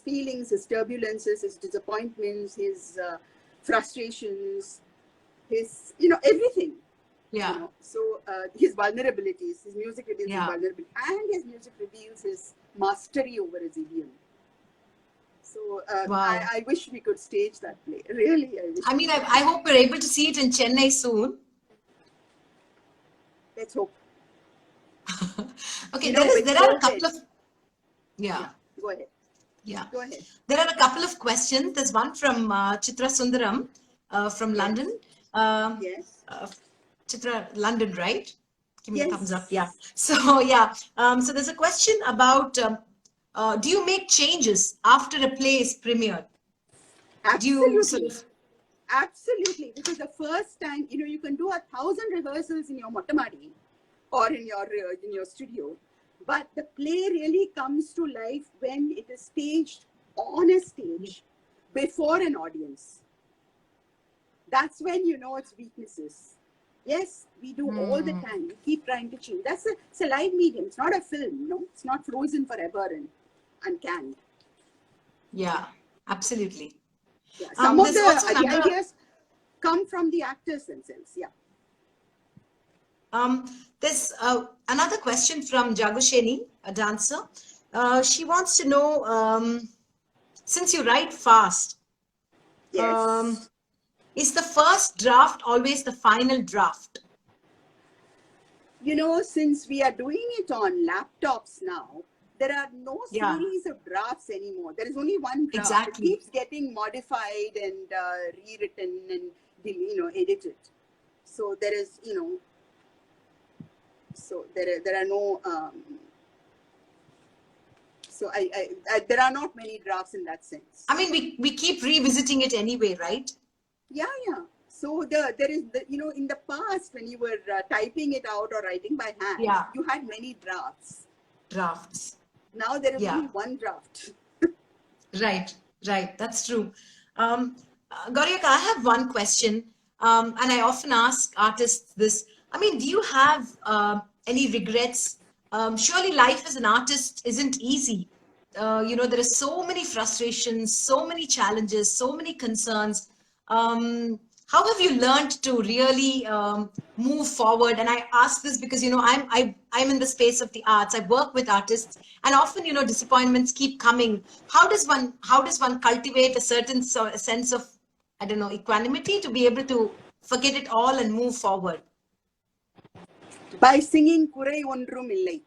B: feelings, his turbulences, his disappointments, his frustrations, his, everything.
A: Yeah.
B: So his vulnerabilities, his music reveals his vulnerability, and his music reveals his mastery over his idiom. So I wish we could stage that play. Really, I wish.
A: I hope we're able to see it in Chennai soon.
B: Let's hope.
A: Okay, there are a couple of. Yeah.
B: Go ahead.
A: Yeah.
B: Go ahead.
A: There are a couple of questions. There's one from Chitra Sundaram from London.
B: Yes.
A: Chitra, London, right? Give me a thumbs up. Yeah. So, yeah. So there's a question about, do you make changes after a play is premiered?
B: Absolutely. Absolutely. Because the first time, you can do 1,000 rehearsals in your mottamadi or in your studio. But the play really comes to life when it is staged on a stage before an audience. That's when you know its weaknesses. Yes, we do all the time. We keep trying to change. It's a live medium. It's not a film, no? It's not frozen forever and canned.
A: Yeah, absolutely.
B: Yeah, some of
A: There's also
B: the
A: another.
B: ideas come from the actors themselves. Yeah.
A: There's another question from Jagusheni, a dancer. She wants to know, since you write fast,
B: Yes.
A: is the first draft always the final draft?
B: You know, since we are doing it on laptops now, there are no
A: Yeah,
B: series of drafts anymore. There is only one draft. It
A: exactly.
B: keeps getting modified and rewritten and edited. So there is, so there are no. So there are not many drafts in that sense.
A: I mean, we keep revisiting it anyway, right?
B: Yeah, yeah. So there is in the past when you were typing it out or writing by hand,
A: Yeah,
B: you had many drafts.
A: drafts.
B: Now there is
A: Yeah,
B: only one draft.
A: right, right. That's true. Gaurika, I have one question, and I often ask artists this. I mean, do you have any regrets? Surely life as an artist isn't easy. There are so many frustrations, so many challenges, so many concerns. How have you learned to really move forward? And I ask this because I'm in the space of the arts. I work with artists, and often disappointments keep coming. How does one cultivate a certain sense of, I don't know, equanimity to be able to forget it all and move forward?
B: By singing Kurai Ondrum Illai.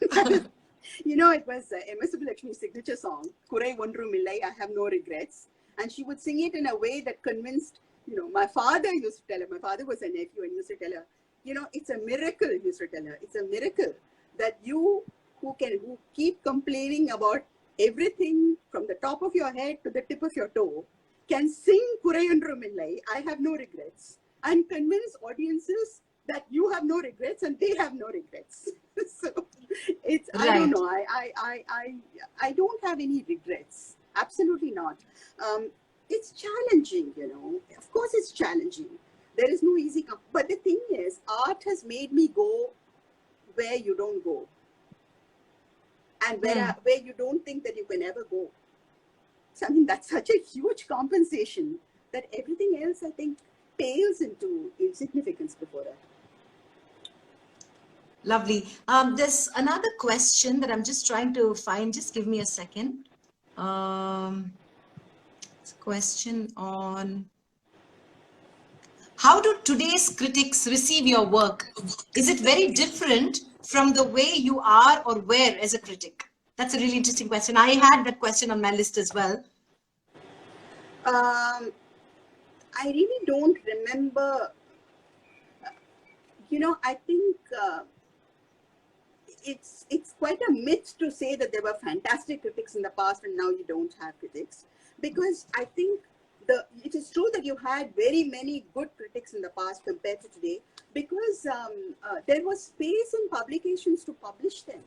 B: It was MS Lakshmi's signature song, Kurai Ondrum Illai, I Have No Regrets. And she would sing it in a way that convinced, my father used to tell her, my father was a nephew and used to tell her, it's a miracle, he used to tell her, it's a miracle that you who keep complaining about everything from the top of your head to the tip of your toe can sing Kurai Ondrum Illai, I Have No Regrets, and convince audiences that you have no regrets and they have no regrets. So I don't
A: Right.
B: know. I don't have any regrets. Absolutely not. It's challenging, Of course, it's challenging. There is no easy. But the thing is, art has made me go where you don't go, and where you don't think that you can ever go. So I mean, that's such a huge compensation that everything else, I think, pales into insignificance before that.
A: Lovely. There's another question that I'm just trying to find. Just give me a second. It's a question on how do today's critics receive your work? Is it very different from the way you are or were as a critic? That's a really interesting question. I had that question on my list as well.
B: I really don't remember. I think it's quite a myth to say that there were fantastic critics in the past and now you don't have critics, because I think it is true that you had very many good critics in the past compared to today, because there was space in publications to publish them.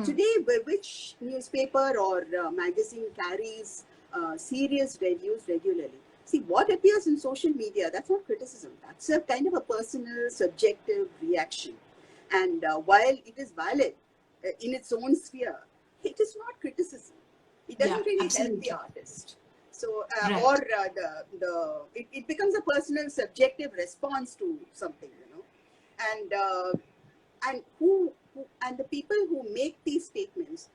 B: Today, which newspaper or magazine carries serious reviews regularly? See, what appears in social media, that's not criticism. That's a kind of a personal, subjective reaction. And while it is valid in its own sphere, it is not criticism. It doesn't really help the artist. So, or it becomes a personal, subjective response to something, and the people who make these statements,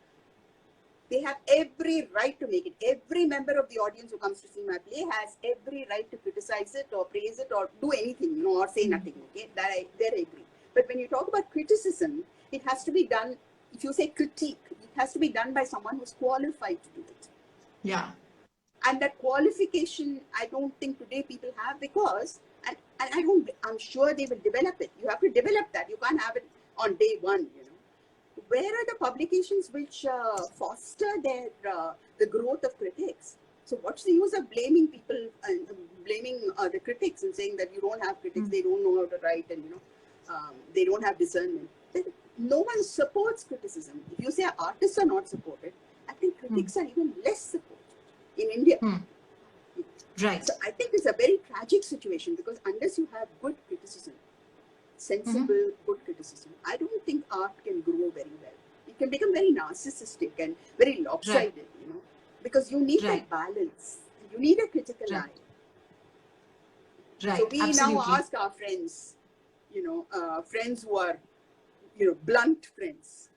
B: they have every right to make it. Every member of the audience who comes to see my play has every right to criticize it or praise it or do anything, or say nothing. Okay, I agree. But when you talk about criticism, it has to be done. If you say critique, it has to be done by someone who's qualified to do it.
A: Yeah.
B: And that qualification, I don't think today people have, because, and I'm sure they will develop it. You have to develop that. You can't have it on day one, Where are the publications which foster the growth of critics? So what's the use of blaming people and blaming the critics and saying that you don't have critics, they don't know how to write, and they don't have discernment? No one supports criticism. If you say artists are not supported, I think critics are even less supported in India.
A: Right.
B: So I think it's a very tragic situation, because unless you have good criticism, sensible, good criticism, I don't think art can grow very well. It can become very narcissistic and very lopsided, you know, because you need that balance. You need a critical eye.
A: Right.
B: So we
A: Absolutely.
B: now ask our friends, you know, friends who are, you know, blunt friends,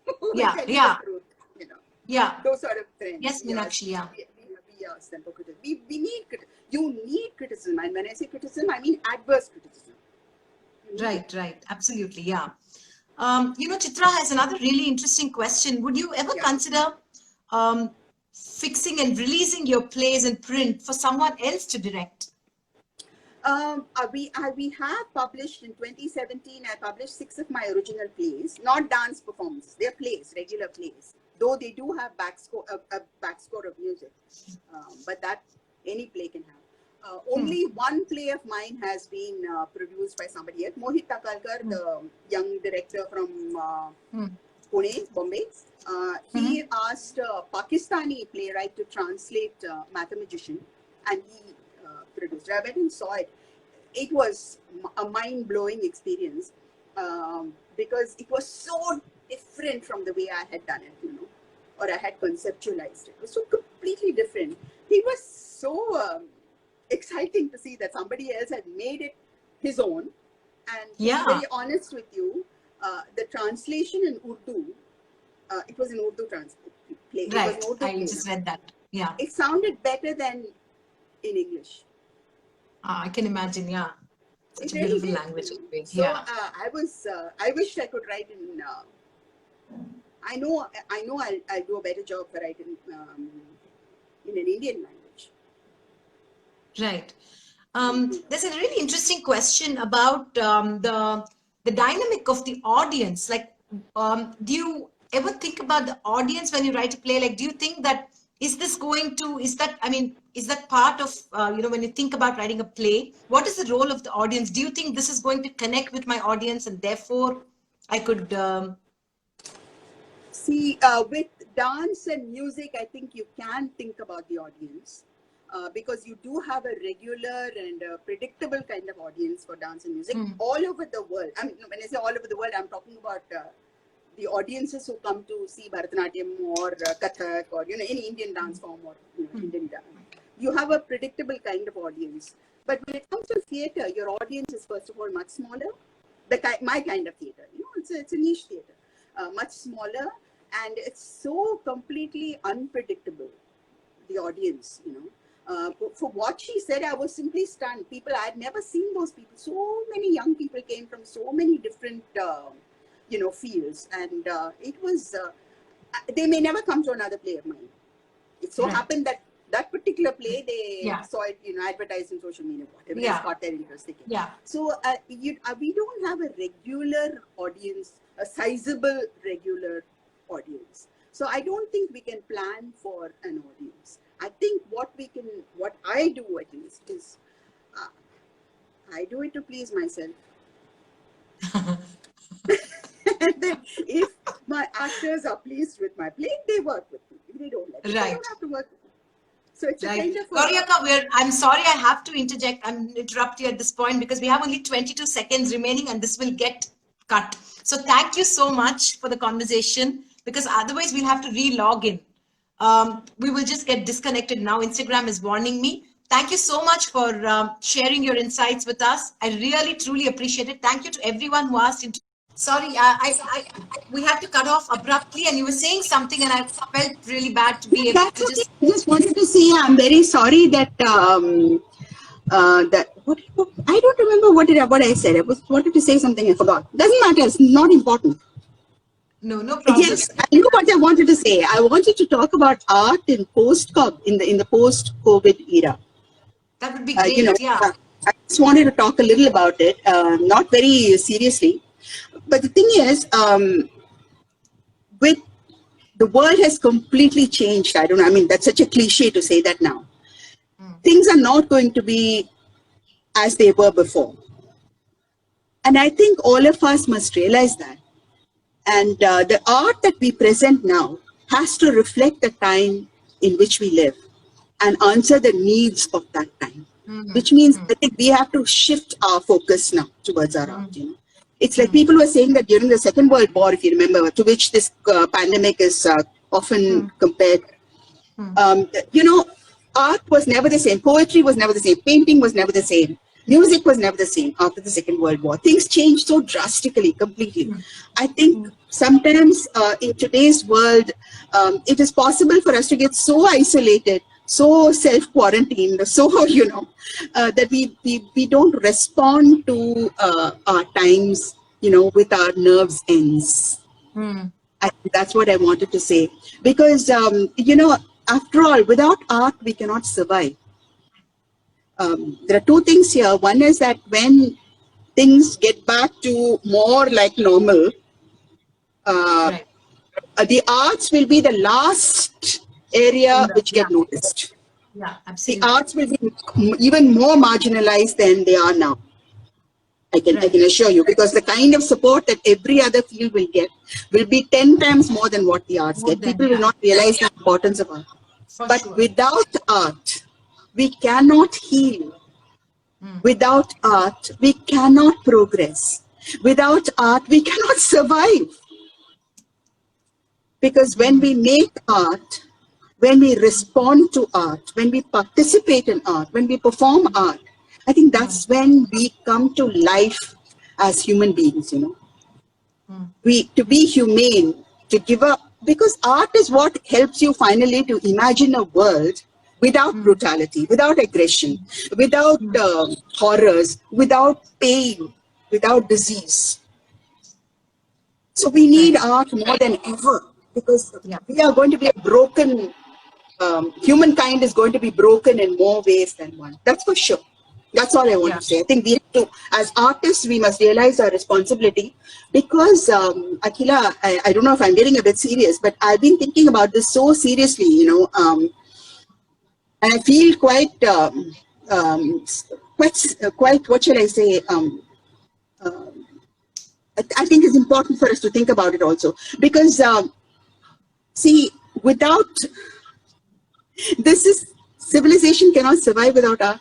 B: who will tell you the truth, you know.
A: Yeah.
B: Those sort of friends.
A: Yes, Meenakshi, yeah.
B: We ask them for criticism. We need you need criticism, and when I say criticism, I mean adverse criticism.
A: Right, right. Absolutely, yeah. You know, Chitra has another really interesting question. Would you ever consider fixing and releasing your plays in print for someone else to direct?
B: We have published in 2017. I published 6 of my original plays, not dance performances. They're plays, regular plays. Though they do have a backscore of music, but that any play can have. Only one play of mine has been produced by somebody else. Mohit Takalkar, the young director from Pune, Bombay. He asked a Pakistani playwright to translate Mathematician, and he produced. I went and saw it. It was a mind-blowing experience because it was so different from the way I had done it, you know, or I had conceptualized it. It was so completely different. It was so exciting to see that somebody else had made it his own. And to be very honest with you, the translation in Urdu, it was an Urdu play.
A: Right,
B: it was an Urdu
A: I just read that. Yeah.
B: It sounded better than in English.
A: I can imagine, yeah. Such a beautiful language.
B: So I wished I could write in. I know I'll do a better job for writing in an Indian language.
A: Right. There's a really interesting question about the dynamic of the audience. Like, do you ever think about the audience when you write a play? Like, do you think that is that part of, you know, when you think about writing a play, what is the role of the audience? Do you think this is going to connect with my audience and therefore I could...
B: See, with dance and music, I think you can think about the audience because you do have a regular and predictable kind of audience for dance and music all over the world. I mean, when I say all over the world, I'm talking about the audiences who come to see Bharatanatyam or Kathak or, you know, any Indian dance form or, you know, Indian dance. You have a predictable kind of audience. But when it comes to theatre, your audience is first of all much smaller. My kind of theatre, you know, it's a niche theatre, much smaller, and it's so completely unpredictable. The audience, you know, for what she said, I was simply stunned. People, I had never seen those people. So many young people came from so many different, you know, fields, and it was. They may never come to another play of mine. It so happened that that particular play, they saw it, you know, advertised in social media, whatever, it caught their interest. So we don't have a regular audience, a sizable regular audience. So I don't think we can plan for an audience. I think what I do at least is, I do it to please myself. And then if my actors are pleased with my play, they work with me. If they don't like it, they don't have to work with me. So it's a kind of...
A: Gauri, I'm sorry, I have to interrupt you at this point because we have only 22 seconds remaining and this will get cut. So thank you so much for the conversation, because otherwise we'll have to re-log in. We will just get disconnected now. Instagram is warning me. Thank you so much for sharing your insights with us. I really, truly appreciate it. Thank you to everyone who asked. Sorry, we had to cut off abruptly, and you were saying something, and I felt really bad to be able to just...
B: I just wanted to say I'm very sorry that I don't remember what I said. I wanted to say something, I forgot. Doesn't matter. It's not important.
A: No problem.
B: Yes, I know what I wanted to say. I wanted to talk about art in the post-COVID era.
A: That would be great.
B: You know, I just wanted to talk a little about it, not very seriously. But the thing is, with the world has completely changed. I mean, that's such a cliche to say that now. Things are not going to be as they were before. And I think all of us must realize that. And the art that we present now has to reflect the time in which we live. and answer the needs of that time. Which means I think we have to shift our focus now towards our art. You know, it's like people were saying that during the Second World War, if you remember, to which this pandemic is often compared. You know, art was never the same. Poetry was never the same. Painting was never the same. Music was never the same after the Second World War. Things changed so drastically, completely. I think sometimes in today's world, it is possible for us to get so isolated, so self-quarantined, so, you know, that we don't respond to our times, you know, with our nerves ends. I think that's what I wanted to say. Because, you know, after all, without art, we cannot survive. There are two things here. One is that when things get back to more like normal, the arts will be the last area which get noticed.
A: Yeah,
B: The
A: absolutely.
B: arts will be even more marginalized than they are now. I can assure you, because the kind of support that every other field will get will be 10 times more than what the arts get. People will not realize the importance of art. But without art, we cannot heal. Without art, we cannot progress. Without art, we cannot survive. Because when we make art, when we respond to art, when we participate in art, when we perform art, I think that's when we come to life as human beings, you know. To be humane, to give up, because art is what helps you finally to imagine a world without brutality, without aggression, without horrors, without pain, without disease. So we need art more than ever, because we are going to be a broken, humankind is going to be broken in more ways than one. That's for sure. That's all I want to say. I think we have to, as artists, we must realize our responsibility, because, Akhila, I don't know if I'm getting a bit serious, but I've been thinking about this so seriously, you know, and I feel quite, what shall I say, I think it's important for us to think about it also, because, see, without, civilization cannot survive without art.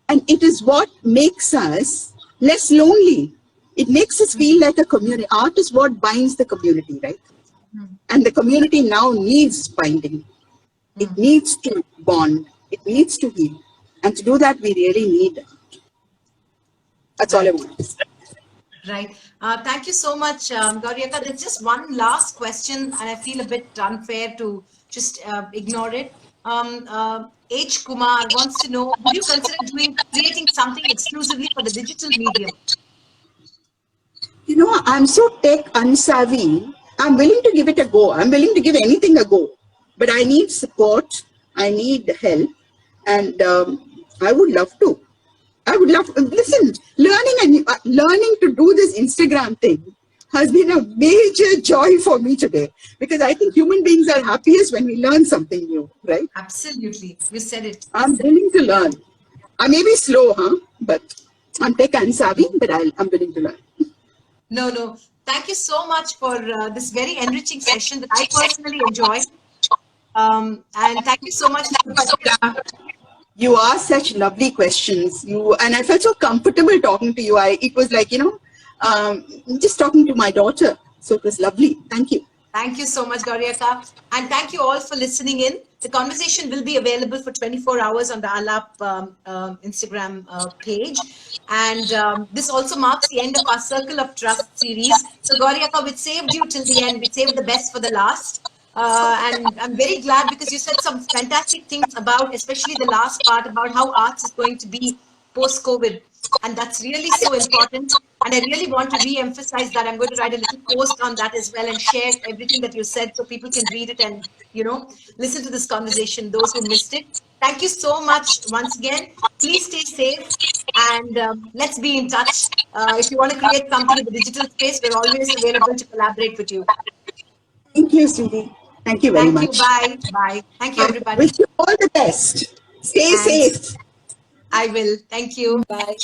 B: And it is what makes us less lonely. It makes us feel like a community. Art is what binds the community, right? And the community now needs binding. It needs to bond. It needs to heal. And to do that, we really need art. That's all I want to say.
A: Right. Thank you so much, Gowri Akka. There's just one last question, and I feel a bit unfair to just ignore it. H. Kumar wants to know, would you consider creating something exclusively for the digital medium?
B: You know, I'm so tech unsavvy. I'm willing to give it a go. I'm willing to give anything a go. But I need support. I need help. And I would love to. I would love to. Listen, learning to do this Instagram thing has been a major joy for me today. Because I think human beings are happiest when we learn something new, right?
A: Absolutely. You said it.
B: I'm willing to learn. I may be slow, but I'm tech unsavvy, but I'm willing to learn.
A: No. Thank you so much for this very enriching session that I personally enjoyed. And thank you so much.
B: You asked such lovely questions. And I felt so comfortable talking to you. It was like, you know, just talking to my daughter. So it was lovely. Thank you.
A: Thank you so much, Gowri Akka. And thank you all for listening in. The conversation will be available for 24 hours on the Aalaap Instagram page. And this also marks the end of our Circle of Trust series. So, Gowri Akka, we saved you till the end. We saved the best for the last. And I'm very glad because you said some fantastic things about, especially the last part about how arts is going to be post-COVID. And that's really so important. And I really want to re-emphasize that. I'm going to write a little post on that as well and share everything that you said so people can read it and, you know, listen to this conversation, those who missed it. Thank you so much once again. Please stay safe and let's be in touch. If you want to create something in the digital space, we're always available to collaborate with you.
B: Thank you, Sudhi. Thank you very much.
A: Thank you. Bye. Thank you, everybody.
B: I wish you all the best. Stay safe.
A: I will. Thank you. Bye.